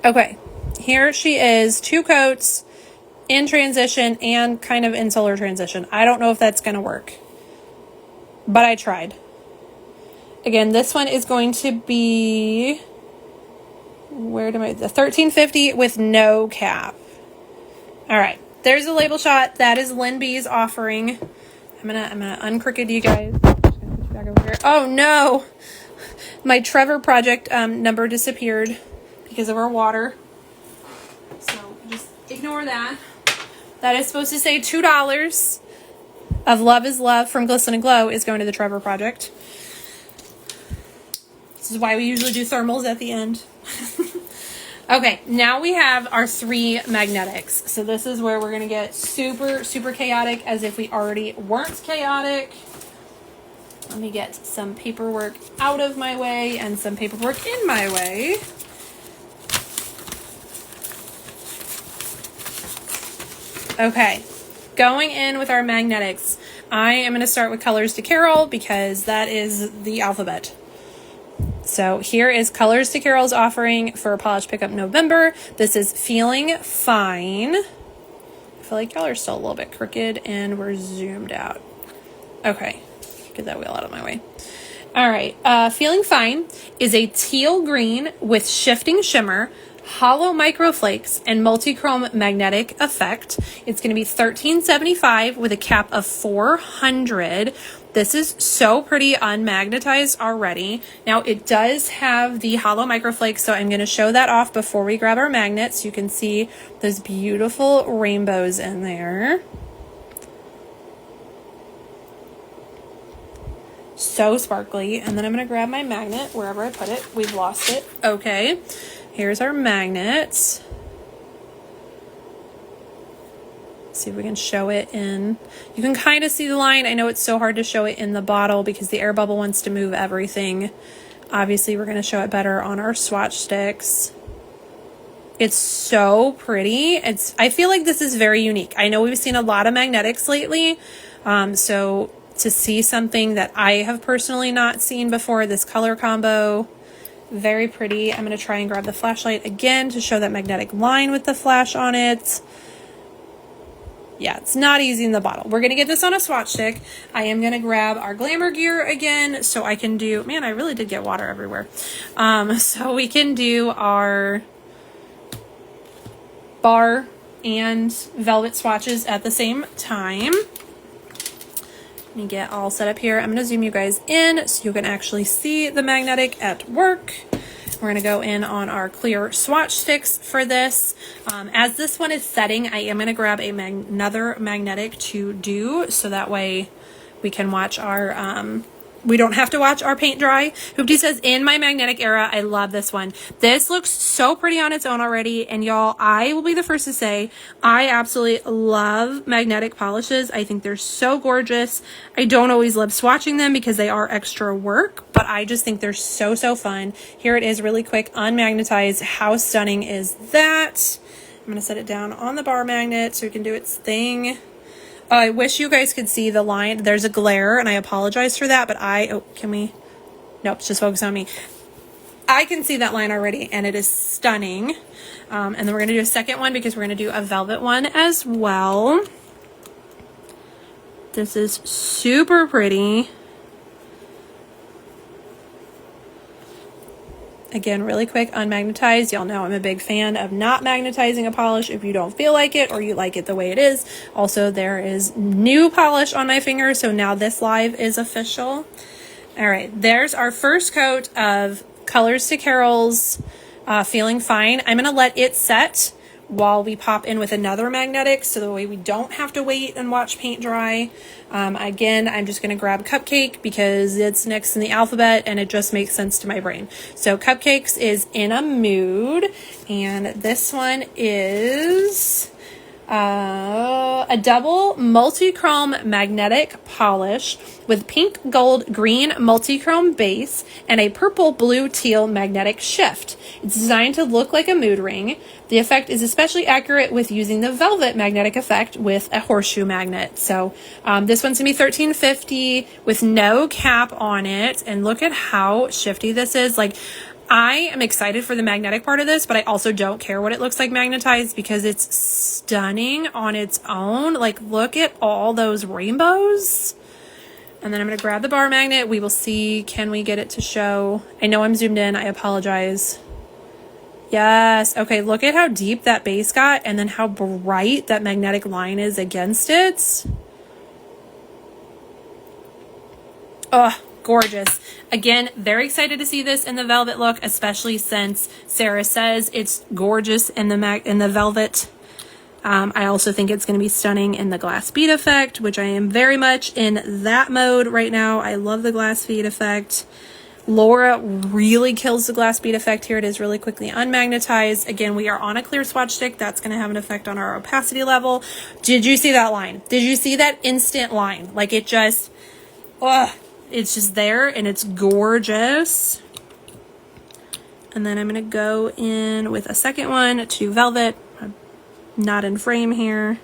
Okay, here she is, 2 coats in transition and kind of in solar transition. I don't know if that's going to work, but I tried. Again, this one is going to be, where do I, the 1350 with no cap. All right, there's a label shot. That is LynB's offering. I'm gonna uncrooked you guys. I'm just gonna put you back over here. Oh no, my Trevor project number disappeared because of our water. So just ignore that. that is supposed to say $2 of Love is Love from Glisten Glow is going to the Trevor Project. This is why we usually do thermals at the end. Okay, now we have our 3 magnetics. So this is where we're going to get super, super chaotic, as if we already weren't chaotic. Let me get some paperwork out of my way and some paperwork in my way. Okay, going in with our magnetics, I am going to start with Colors to Carol because that is the alphabet. So here is Colors to Carol's offering for Polish Pickup November. This is Feeling Fine. I feel like y'all are still a little bit crooked and we're zoomed out. Okay, get that wheel out of my way. All right, Feeling Fine is a teal green with shifting shimmer, hollow microflakes, and multi-chrome magnetic effect. It's going to be $13.75 with a cap of 400. This is so pretty unmagnetized already. Now it does have the hollow microflakes, so I'm going to show that off before we grab our magnets. So you can see those beautiful rainbows in there. So sparkly. And then I'm going to grab my magnet wherever I put it. We've lost it. Okay. Here's our magnets. See if we can show it in. You can kind of see the line. I know it's so hard to show it in the bottle because the air bubble wants to move everything. Obviously, we're going to show it better on our swatch sticks. It's so pretty. I feel like this is very unique. I know we've seen a lot of magnetics lately. So to see something that I have personally not seen before, this color combo, very pretty. I'm going to try and grab the flashlight again to show that magnetic line with the flash on it. Yeah, it's not easy in the bottle. We're going to get this on a swatch stick. I am going to grab our glamour gear again so I can do, man, I really did get water everywhere. So we can do our bar and velvet swatches at the same time. Let me get all set up here. I'm going to zoom you guys in so you can actually see the magnetic at work. We're going to go in on our clear swatch sticks for this. As this one is setting, I am going to grab another magnetic to do so that way we can watch our, we don't have to watch our paint dry. Hoopty says, in my magnetic era, I love this one. This looks so pretty on its own already. And y'all, I will be the first to say, I absolutely love magnetic polishes. I think they're so gorgeous. I don't always love swatching them because they are extra work, but I just think they're so, so fun. Here it is really quick, unmagnetized. How stunning is that? I'm going to set it down on the bar magnet so it can do its thing. I wish you guys could see the line. There's a glare, and I apologize for that, but can we? Nope, just focus on me. I can see that line already, and it is stunning. And then we're going to do a second one because we're going to do a velvet one as well. This is super pretty. Again, really quick, unmagnetized. Y'all know I'm a big fan of not magnetizing a polish if you don't feel like it or you like it the way it is. Also, there is new polish on my finger, so now this live is official. All right, there's our first coat of Colors to Carol's Feeling Fine. I'm going to let it set while we pop in with another magnetic so the way we don't have to wait and watch paint dry. Again, I'm just going to grab Cupcake because it's next in the alphabet and it just makes sense to my brain. So Cupcakes is In a Mood, and this one is a double multi-chrome magnetic polish with pink, gold, green multi-chrome base and a purple, blue, teal magnetic shift. It's designed to look like a mood ring. The effect is especially accurate with using the velvet magnetic effect with a horseshoe magnet. So this one's gonna be $13.50 with no cap on it. And look at how shifty this is. Like, I am excited for the magnetic part of this, but I also don't care what it looks like magnetized because it's stunning on its own. Like, look at all those rainbows. And then I'm going to grab the bar magnet. We will see, can we get it to show? I know I'm zoomed in. I apologize. Yes. Okay, look at how deep that base got and then how bright that magnetic line is against it. Oh, gorgeous. Again, very excited to see this in the velvet look, especially since Sarah says it's gorgeous in the velvet. I also think it's going to be stunning in the glass bead effect, which I am very much in that mode right now. I love the glass bead effect. Laura really kills the glass bead effect. Here it is, really quickly unmagnetized. Again, we are on a clear swatch stick. That's going to have an effect on our opacity level. Did you see that line? Did you see that instant line? Like it just, it's just there and it's gorgeous. And then I'm going to go in with a second one to Velvet. I'm not in frame here.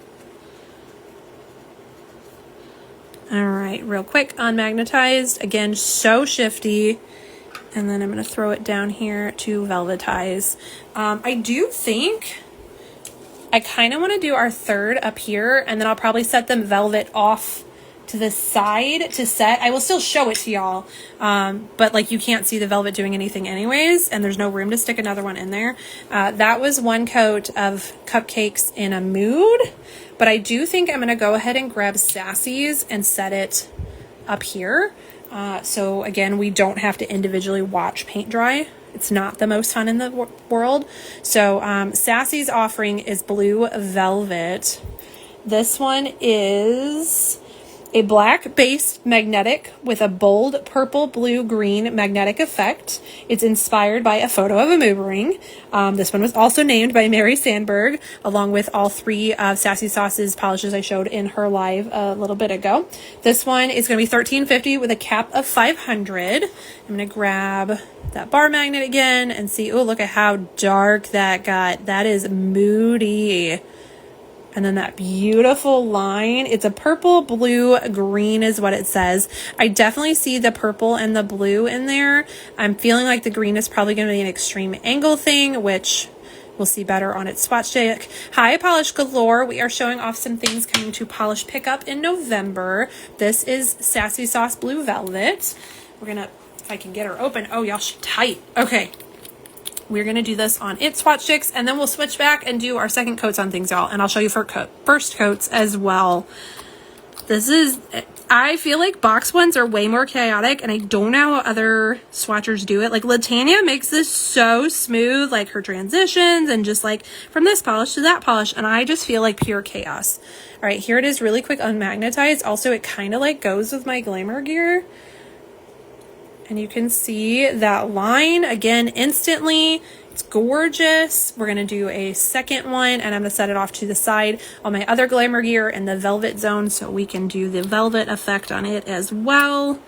All right, real quick, unmagnetized. Again, so shifty. And then I'm going to throw it down here to velvetize. I do think I kind of want to do our third up here, and then I'll probably set them velvet off to the side to set. I will still show it to y'all, but like you can't see the velvet doing anything anyways, and there's no room to stick another one in there. That was one coat of Cupcakes in a Mood, but I do think I'm going to go ahead and grab Sassy's and set it up here. So again, we don't have to individually watch paint dry. It's not the most fun in the world. So Sassy's offering is Blue Velvet. This one is a black based magnetic with a bold purple, blue, green magnetic effect. It's inspired by a photo of a mood ring. This one was also named by Mary Sandberg, along with all three of Sassy Sauce's polishes I showed in her live a little bit ago. This one is going to be $13.50 with a cap of $500. I'm going to grab that bar magnet again and see, oh, look at how dark that got. That is moody. And then that beautiful line, it's a purple, blue, green is what it says. I definitely see the purple and the blue in there. I'm feeling like the green is probably going to be an extreme angle thing, which we'll see better on its swatch stick. Hi, Polish Galore. We are showing off some things coming to Polish Pickup in November. This is Sassy Sauce Blue Velvet. We're going to, if I can get her open. Oh, y'all, she's tight. Okay. We're going to do this on its swatch sticks, and then we'll switch back and do our second coats on things, y'all. And I'll show you first coats as well. This is, I feel like box ones are way more chaotic, and I don't know how other swatchers do it. Like Latanya makes this so smooth, like her transitions and just like from this polish to that polish. And I just feel like pure chaos. All right, here it is really quick unmagnetized. Also, it kind of like goes with my glamour gear. And you can see that line again instantly. It's gorgeous. We're going to do a second one, and I'm going to set it off to the side on my other glamour gear in the velvet zone so we can do the velvet effect on it as well.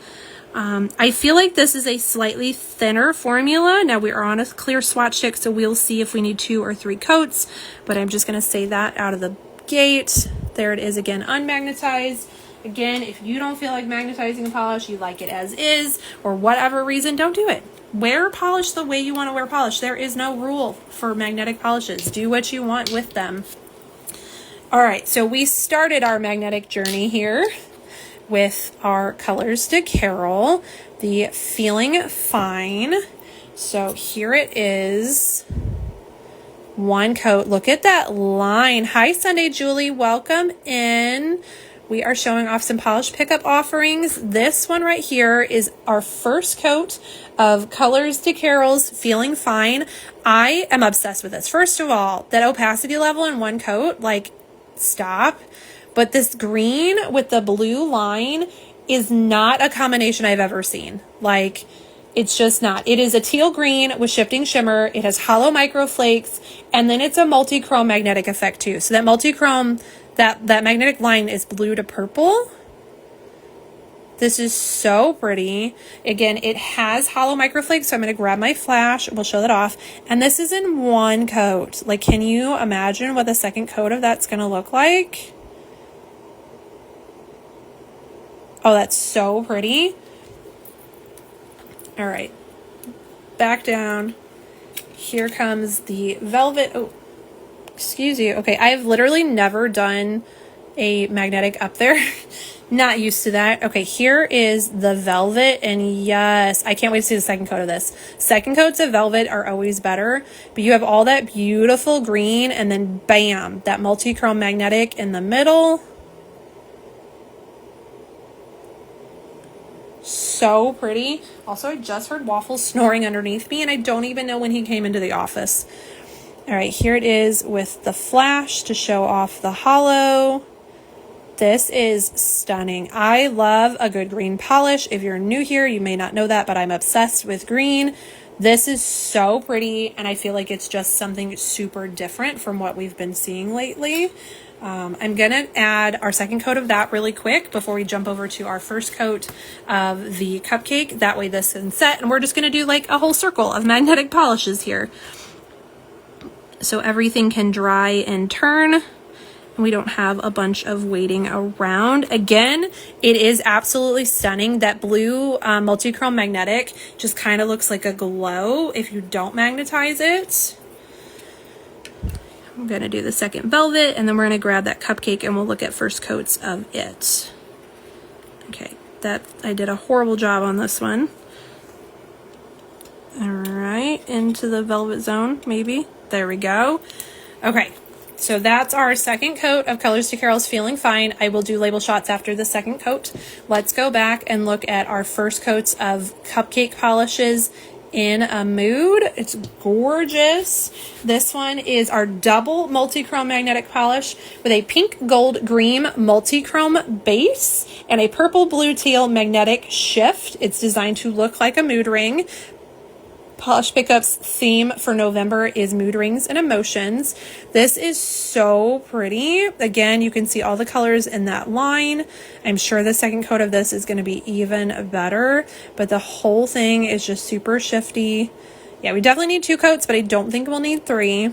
I feel like this is a slightly thinner formula. Now we are on a clear swatch stick, so we'll see if we need 2 or 3 coats, but I'm just going to say that out of the gate. There it is again, unmagnetized. Again, if you don't feel like magnetizing a polish, you like it as is, or whatever reason, don't do it. Wear polish the way you want to wear polish. There is no rule for magnetic polishes. Do what you want with them. All right, so we started our magnetic journey here with our Colors to Carol, the Feeling Fine. So here it is. One coat. Look at that line. Hi, Sunday Julie. Welcome in. We are showing off some Polish Pickup offerings. This one right here is our first coat of Colors to Carol's Feeling Fine. I am obsessed with this. First of all, that opacity level in one coat, like, stop. But this green with the blue line is not a combination I've ever seen. Like, it's just not. It is a teal green with shifting shimmer. It has hollow micro flakes, and then it's a multi-chrome magnetic effect too. So that multi-chrome, that magnetic line is blue to purple. This is so pretty. Again, it has hollow microflakes, so I'm going to grab my flash. We'll show that off. And this is in one coat. Like, can you imagine what the second coat of that's going to look like? Oh, that's so pretty. All right. Back down. Here comes the velvet. Oh, excuse you. Okay, I've literally never done a magnetic up there. Not used to that. Okay, here is the velvet, and yes, I can't wait to see the second coat of this. Second coats of velvet are always better, but you have all that beautiful green, and then bam, that multi-chrome magnetic in the middle. So pretty. Also, I just heard Waffles snoring underneath me, and I don't even know when he came into the office. All right, here it is with the flash to show off the hollow. This is stunning. I love a good green polish. If you're new here, you may not know that, but I'm obsessed with green. This is so pretty, and I feel like it's just something super different from what we've been seeing lately. I'm gonna add our second coat of that really quick before we jump over to our first coat of the cupcake. That way this can set, and we're just gonna do like a whole circle of magnetic polishes here, so everything can dry and turn, and we don't have a bunch of waiting around. Again, it is absolutely stunning. That blue multi-chrome magnetic just kind of looks like a glow if you don't magnetize it. I'm gonna do the second velvet, and then we're gonna grab that cupcake and we'll look at first coats of it. Okay, that I did a horrible job on this one. All right, into the velvet zone, maybe. There we go. Okay, so that's our second coat of Colors to Carol's Feeling Fine. I will do label shots after the second coat. Let's go back and look at our first coats of cupcake polishes in a mood. It's gorgeous. This one is our double multi-chrome magnetic polish with a pink gold green multi-chrome base and a purple blue teal magnetic shift. It's designed to look like a mood ring. Polish Pickup's theme for November is mood rings and emotions. This is so pretty. Again, you can see all the colors in that line. I'm sure the second coat of this is going to be even better, but the whole thing is just super shifty. Yeah, we definitely need 2 coats, but I don't think we'll need 3.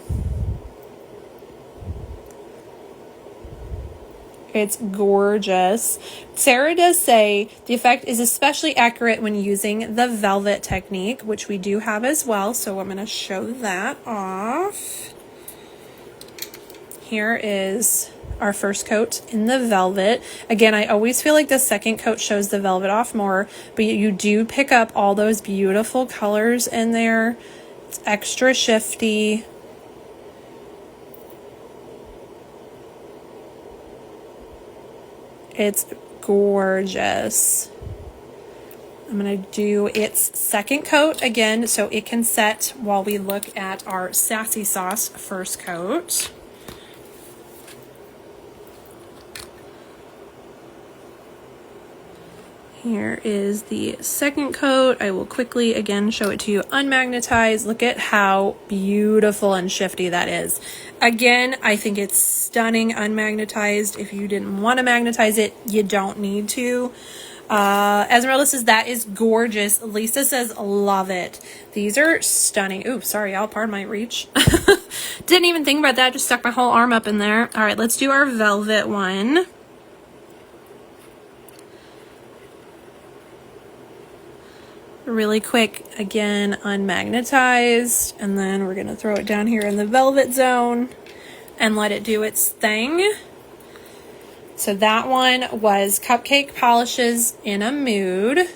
It's gorgeous. Sarah does say the effect is especially accurate when using the velvet technique, which we do have as well. So I'm going to show that off. Here is our first coat in the velvet. Again, I always feel like the second coat shows the velvet off more, but you do pick up all those beautiful colors in there. It's extra shifty. It's gorgeous. I'm going to do its second coat again so it can set while we look at our Sassy Sauce first coat. Here is the second coat. I will quickly again show it to you unmagnetized. Look at how beautiful and shifty that is. Again, I think it's stunning unmagnetized. If you didn't want to magnetize it, you don't need to. Esmeralda says that is gorgeous. Lisa says love it. These are stunning. Ooh, sorry, y'all, pardon my reach. Didn't even think about that. Just stuck my whole arm up in there. All right, let's do our velvet one. Really quick, again, unmagnetized, and then we're going to throw it down here in the velvet zone and let it do its thing. So that one was Cupcake Polishes in a Mood,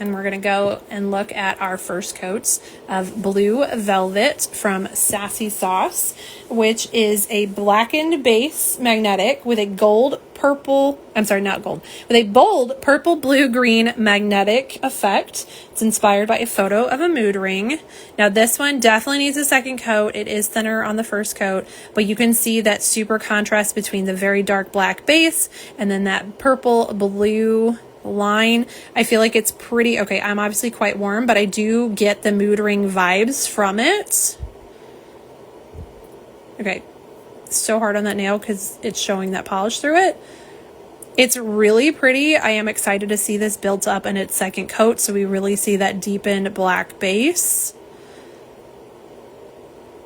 and we're going to go and look at our first coats of Blue Velvet from Sassy Sauce, which is a blackened base magnetic with a gold purple, I'm sorry, not gold, with a bold purple blue green magnetic effect. It's inspired by a photo of a mood ring. Now this one definitely needs a second coat. It is thinner on the first coat, but you can see that super contrast between the very dark black base and then that purple blue line. I feel like it's pretty, okay, I'm obviously quite warm, but I do get the mood ring vibes from it. Okay, so hard on that nail because it's showing that polish through it. It's really pretty. I am excited to see this built up in its second coat so we really see that deepened black base.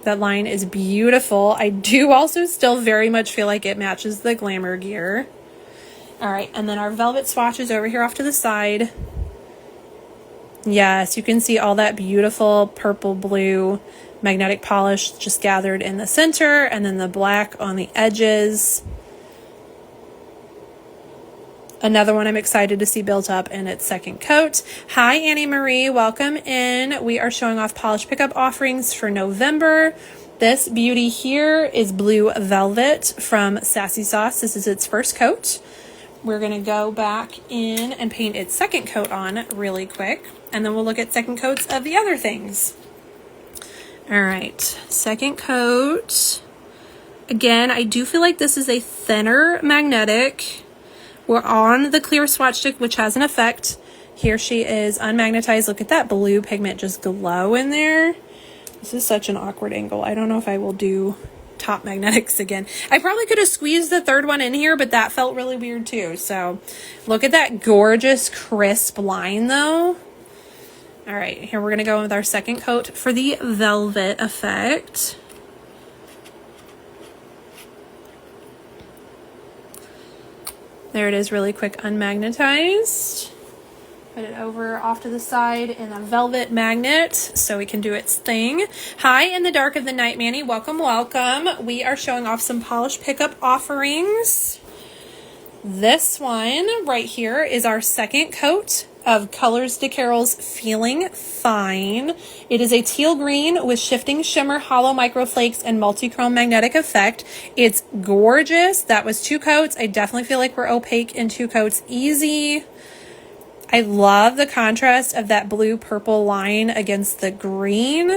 That line is beautiful. I do also still very much feel like it matches the glamour gear. All right, and then our velvet swatches over here off to the side. Yes, you can see all that beautiful purple blue magnetic polish just gathered in the center, and then the black on the edges. Another one I'm excited to see built up in its second coat. Hi, Annie Marie, welcome in. We are showing off Polish Pickup offerings for November. This beauty here is Blue Velvet from Sassy Sauce. This is its first coat. We're going to go back in and paint its second coat on really quick, and then we'll look at second coats of the other things. All right, second coat. Again, I do feel like this is a thinner magnetic. We're on the clear swatch stick, which has an effect. Here she is unmagnetized. Look at that blue pigment just glow in there. This is such an awkward angle. I don't know if I will do top magnetics again. I probably could have squeezed the third one in here, but that felt really weird too. So look at that gorgeous crisp line though. All right, here we're gonna go with our second coat for the velvet effect. There it is, really quick unmagnetized. Put it over off to the side in a velvet magnet so we can do its thing. Hi, in the dark of the night, Manny. Welcome, welcome. We are showing off some polish pickup offerings. This one right here is our second coat of Colors de Carol's Feeling Fine. It is a teal green with shifting shimmer, hollow microflakes, and multi-chrome magnetic effect. It's gorgeous. That was 2 coats. I definitely feel like we're opaque in 2 coats easy. I love the contrast of that blue purple line against the green.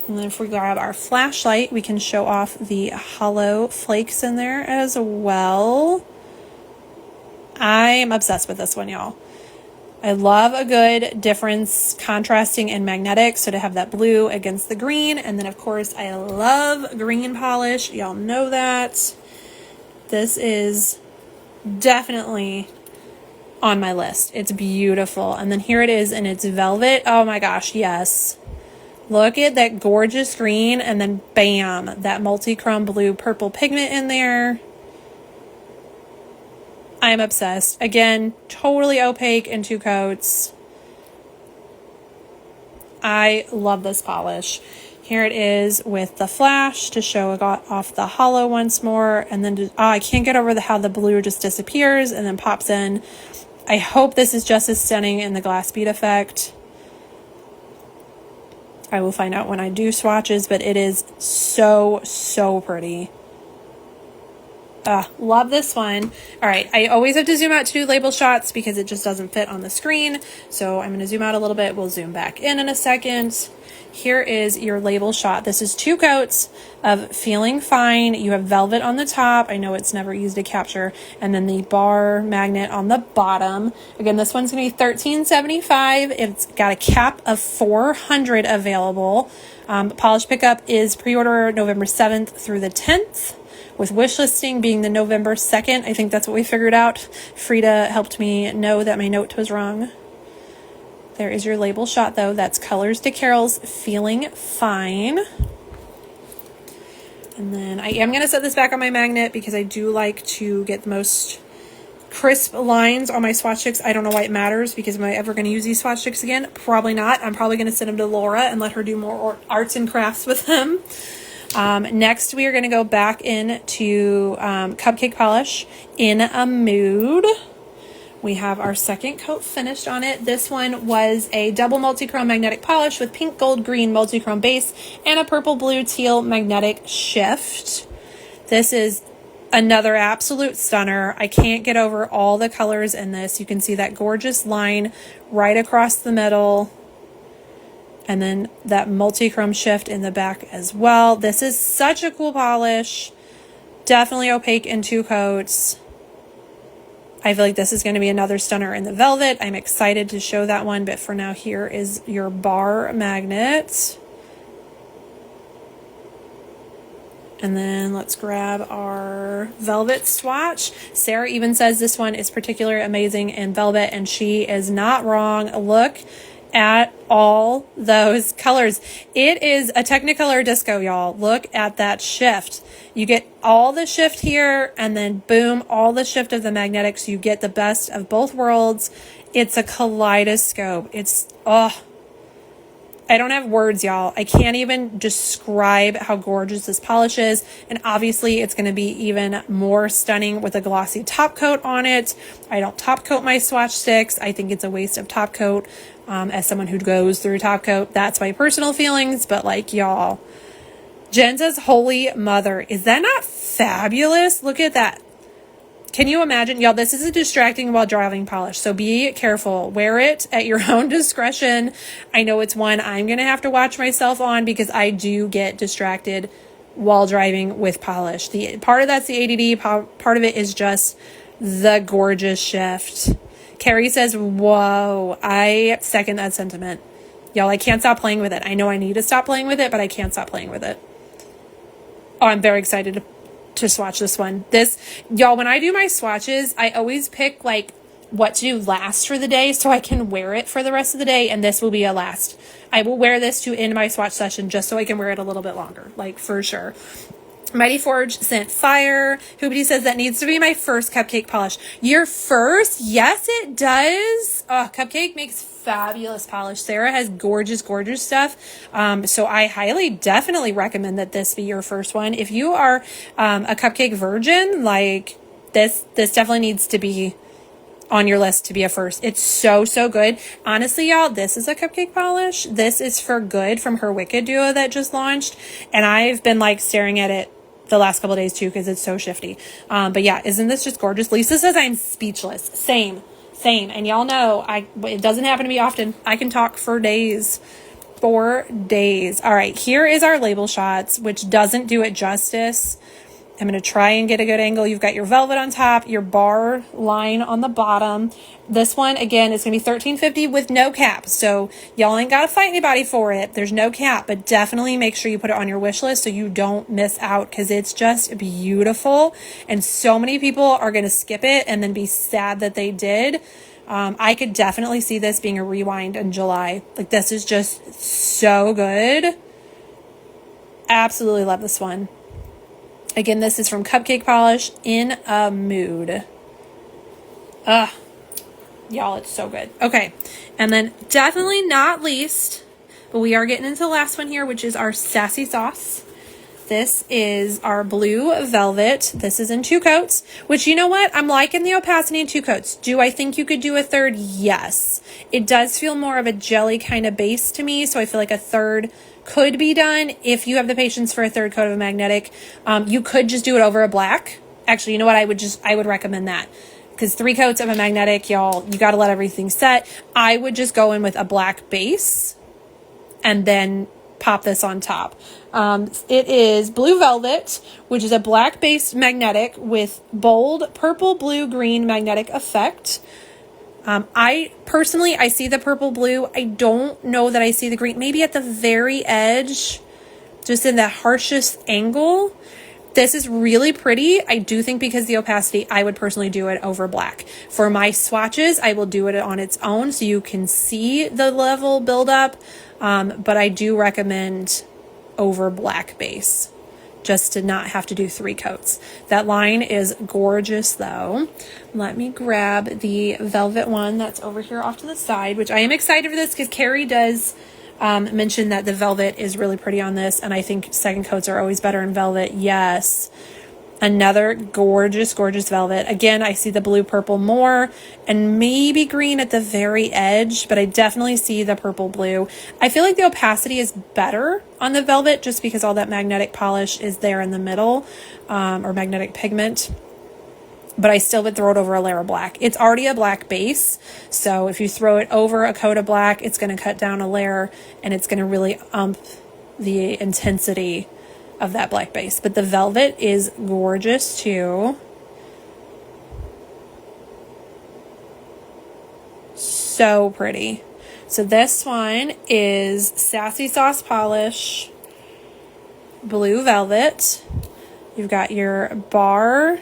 And then if we grab our flashlight, we can show off the hollow flakes in there as well. I am obsessed with this one, y'all. I love a good difference contrasting in magnetic. So to have that blue against the green. And then of course I love green polish. Y'all know that. This is definitely on my list. It's beautiful. And then here it is in its velvet. Oh my gosh, yes. Look at that gorgeous green and then bam, that multi-chrome blue purple pigment in there. I'm obsessed. Again, totally opaque in 2 coats. I love this polish. Here it is with the flash to show off the hollow once more. And then I can't get over how the blue just disappears and then pops in. I hope this is just as stunning in the glass bead effect. I will find out when I do swatches, but it is so, so pretty. Love this one. All right, I always have to zoom out to do label shots because it just doesn't fit on the screen. So I'm going to zoom out a little bit. We'll zoom back in a second. Here is your label shot. This is 2 coats of Feeling Fine. You have velvet on the top. I know it's never easy to capture. And then the bar magnet on the bottom. Again, this one's going to be $13.75. It's got a cap of 400 available. Polish pickup is pre-order November 7th through the 10th. With Wishlisting being the November 2nd. I think that's what we figured out. Frida helped me know that my note was wrong. There is your label shot though. That's Colors de Carol's Feeling Fine. And then I am going to set this back on my magnet because I do like to get the most crisp lines on my swatch sticks. I don't know why it matters because am I ever going to use these swatch sticks again? Probably not. I'm probably going to send them to Laura and let her do more arts and crafts with them. Next, we are going to go back into Cupcake Polish in a Mood. We have our second coat finished on it. This one was a double multi-chrome magnetic polish with pink, gold, green multi-chrome base and a purple, blue, teal magnetic shift. This is another absolute stunner. I can't get over all the colors in this. You can see that gorgeous line right across the middle. And then that multi-chrome shift in the back as well. This is such a cool polish. Definitely opaque in 2 coats. I feel like this is going to be another stunner in the velvet. I'm excited to show that one, but for now, here is your bar magnet. And then let's grab our velvet swatch. Sarah even says this one is particularly amazing in velvet, and she is not wrong. Look at all those colors. It is a Technicolor disco, y'all. Look at that shift. You get all the shift here and then boom, all the shift of the magnetics. You get the best of both worlds. It's a kaleidoscope. It's, oh, I don't have words, y'all. I can't even describe how gorgeous this polish is. And obviously it's going to be even more stunning with a glossy top coat on it. I don't top coat my swatch sticks. I think it's a waste of top coat. As someone who goes through top coat, that's my personal feelings. But like, y'all, Jen says, holy mother, is that not fabulous? Look at that. Can you imagine? Y'all, this is a distracting while driving polish, so be careful. Wear it at your own discretion. I know it's one I'm going to have to watch myself on because I do get distracted while driving with polish. The part of that's the ADD, part of it is just the gorgeous shift. Carrie says, whoa, I second that sentiment. Y'all, I can't stop playing with it. I know I need to stop playing with it, but I can't stop playing with it. Oh, I'm very excited to swatch this one. Y'all, when I do my swatches, I always pick like what to do last for the day so I can wear it for the rest of the day, and this will be a last. I will wear this to end my swatch session just so I can wear it a little bit longer, like for sure. Mighty Forge sent fire. Hoobity says that needs to be my first cupcake polish. Your first? Yes, it does. Oh, Cupcake makes fabulous polish. Sarah has gorgeous, gorgeous stuff. So I highly, definitely recommend that this be your first one. If you are a cupcake virgin, like this definitely needs to be on your list to be a first. It's so, so good. Honestly, y'all, this is a cupcake polish. This is For Good from her Wicked duo that just launched. And I've been like staring at it the last couple of days too because it's so shifty. But yeah, isn't this just gorgeous? Lisa says I'm speechless. Same. And y'all know it doesn't happen to me often. I can talk for days. All right, here is our label shots, which doesn't do it justice. I'm going to try and get a good angle. You've got your velvet on top, your bar line on the bottom. This one, again, is going to be $13.50 with no cap. So y'all ain't got to fight anybody for it. There's no cap, but definitely make sure you put it on your wish list so you don't miss out because it's just beautiful. And so many people are going to skip it and then be sad that they did. I could definitely see this being a rewind in July. Like, this is just so good. Absolutely love this one. Again, this is from Cupcake Polish, In a Mood. Y'all, it's so good. Okay, and then definitely not least, but we are getting into the last one here, which is our Sassy Sauce. This is our blue velvet. This is in 2 coats, which, you know what? I'm liking the opacity in 2 coats. Do I think you could do a third? Yes. It does feel more of a jelly kind of base to me, so I feel like a third could be done if you have the patience for a third coat of a magnetic. You could just do it over a black. Actually, you know what? I would recommend that because 3 coats of a magnetic, y'all, you got to let everything set. I would just go in with a black base and then pop this on top. It is blue velvet, which is a black based magnetic with bold purple, blue, green magnetic effect. I personally see the purple blue. I don't know that I see the green. Maybe at the very edge, just in the harshest angle. This is really pretty. I do think because the opacity, I would personally do it over black. For my swatches, I will do it on its own so you can see the level build up. But I do recommend over black base, just to not have to do 3 coats. That line is gorgeous though. Let me grab the velvet one that's over here off to the side, which I am excited for this because Carrie does mention that the velvet is really pretty on this, and I think second coats are always better in velvet. Yes. Another gorgeous, gorgeous velvet. Again, I see the blue purple more and maybe green at the very edge, but I definitely see the purple blue. I feel like the opacity is better on the velvet just because all that magnetic polish is there in the middle, or magnetic pigment. But I still would throw it over a layer of black. It's already a black base, so if you throw it over a coat of black, it's going to cut down a layer and it's going to really ump the intensity of that black base. But the velvet is gorgeous too. So pretty. So this one is Sassy Sauce Polish, blue velvet. You've got your bar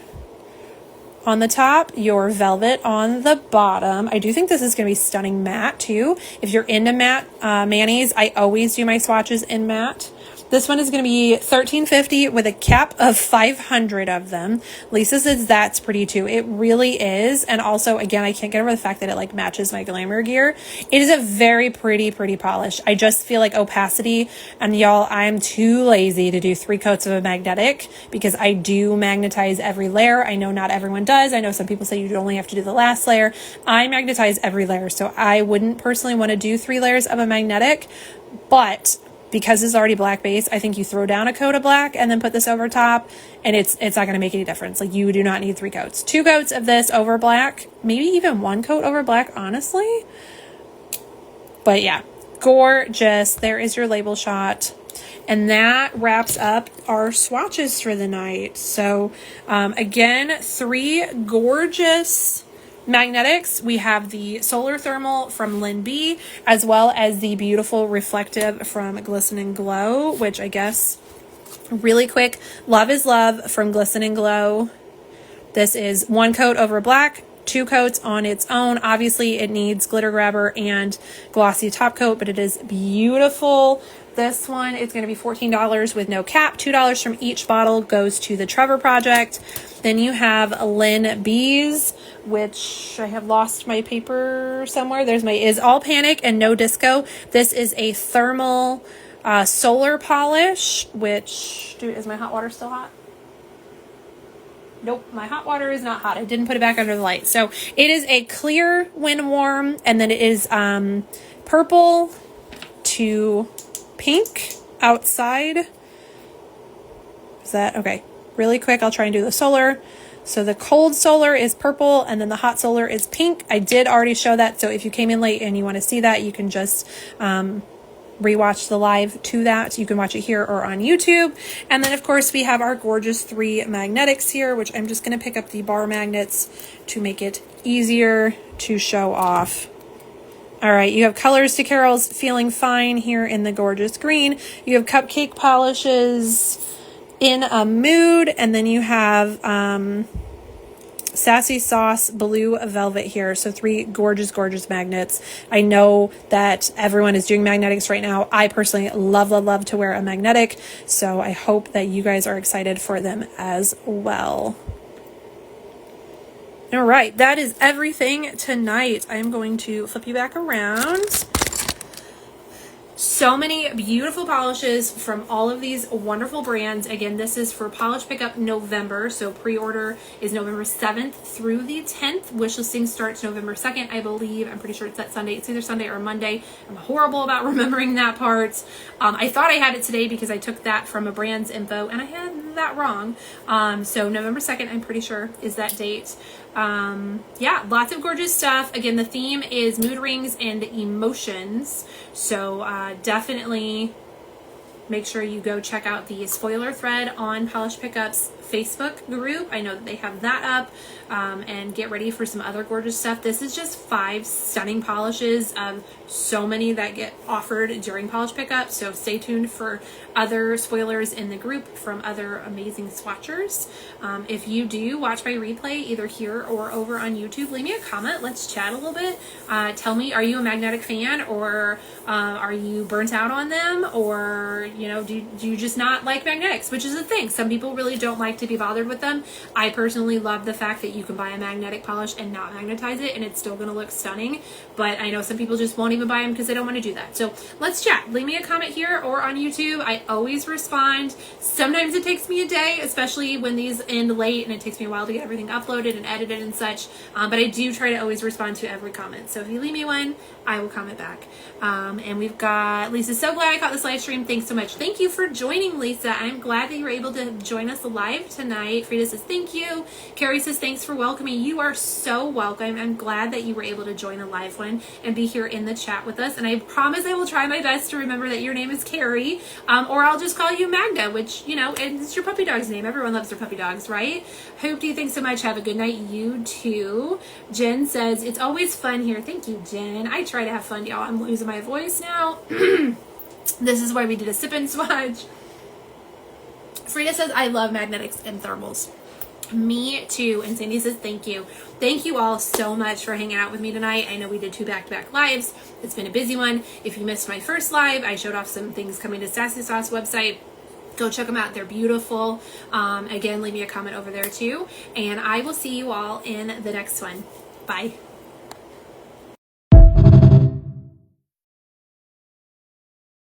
on the top, your velvet on the bottom. I do think this is going to be stunning matte too. If you're into matte manis, I always do my swatches in matte. This one is going to be $13.50 with a cap of 500 of them. Lisa says that's pretty too. It really is. And also, again, I can't get over the fact that it like matches my glamour gear. It is a very pretty polish. I just feel like opacity, and y'all, I'm too lazy to do 3 coats of a magnetic because I do magnetize every layer. I know not everyone does. I know some people say you only have to do the last layer. I magnetize every layer. So I wouldn't personally want to do 3 layers of a magnetic, but because it's already black base, I think you throw down a coat of black and then put this over top, and it's not going to make any difference. Like, you do not need 3 coats. 2 coats of this over black, maybe even 1 coat over black, honestly. But yeah, gorgeous. There is your label shot. And that wraps up our swatches for the night. So again, 3 gorgeous magnetics. We have the solar thermal from LynB, as well as the beautiful reflective from Glisten Glow, which I guess really quick, Love is Love from Glisten Glow. This is 1 coat over black, 2 coats on its own. Obviously it needs glitter grabber and glossy top coat, but it is beautiful. This one is going to be $14 with no cap. $2 from each bottle goes to the Trevor Project. Then you have LynB's, which I have lost my paper somewhere. There's my Is All Panic and No Disco. This is a thermal solar polish, which, is my hot water still hot? Nope, my hot water is not hot. I didn't put it back under the light. So it is a clear when warm, and then it is purple to pink outside. Is that okay? Really quick, I'll try and do the solar. So the cold solar is purple, and then the hot solar is pink. I did already show that, so if you came in late and you want to see that, you can just rewatch the live to that. You can watch it here or on YouTube. And then of course we have our gorgeous 3 magnetics here, which I'm just going to pick up the bar magnets to make it easier to show off. All right, you have Colors to Carol's Feeling Fine here in the gorgeous green. You have Cupcake Polishes in a Mood, and then you have Sassy Sauce Blue Velvet here. So 3 gorgeous, gorgeous magnets. I know that everyone is doing magnetics right now. I personally love, love, love to wear a magnetic, so I hope that you guys are excited for them as well. All right, that is everything tonight. I'm going to flip you back around. So many beautiful polishes from all of these wonderful brands. Again, this is for Polish Pickup November. So pre-order is November 7th through the 10th. Wishlisting starts November 2nd, I believe. I'm pretty sure it's that Sunday. It's either Sunday or Monday. I'm horrible about remembering that part. I thought I had it today because I took that from a brand's info and I had that wrong. So November 2nd, I'm pretty sure, is that date. Yeah, lots of gorgeous stuff. Again, the theme is mood rings and emotions. So definitely make sure you go check out the spoiler thread on Polish Pickup's Facebook group. I know that they have that up, and get ready for some other gorgeous stuff. This is just 5 stunning polishes of so many that get offered during Polish Pickup, so stay tuned for other spoilers in the group from other amazing swatchers. If you do watch my replay either here or over on YouTube, leave me a comment. Let's chat a little bit. Tell me, are you a magnetic fan, or are you burnt out on them, or you know, do you just not like magnetics, which is a thing. Some people really don't like to be bothered with them. I personally love the fact that you can buy a magnetic polish and not magnetize it and it's still going to look stunning, but I know some people just won't even buy them because they don't want to do that. So let's chat. Leave me a comment here or on YouTube. I always respond. Sometimes it takes me a day, especially when these end late and it takes me a while to get everything uploaded and edited and such, but I do try to always respond to every comment. So if you leave me one, I will comment back. And we've got Lisa. So glad I caught this live stream. Thanks so much. Thank you for joining, Lisa. I'm glad that you were able to join us live tonight. Frida says thank you. Carrie says thanks for welcoming. You are so welcome. I'm glad that you were able to join a live one and be here in the chat with us. And I promise I will try my best to remember that your name is Carrie, or I'll just call you Magda, which, you know, it's your puppy dog's name. Everyone loves their puppy dogs, right? Hope to you. Thanks so much. Have a good night. You too. Jen says it's always fun here. Thank you, Jen. I try to have fun, y'all. I'm losing my voice now. This is why we did a sip and swatch. Frida says I love magnetics and thermals. Me too. And Sandy says thank you. Thank you all so much for hanging out with me tonight. I know we did 2 back-to-back lives. It's been a busy one. If you missed my first live, I showed off some things coming to Sassy Sauce website. Go check them out. They're beautiful. Again, leave me a comment over there too. And I will see you all in the next one. Bye.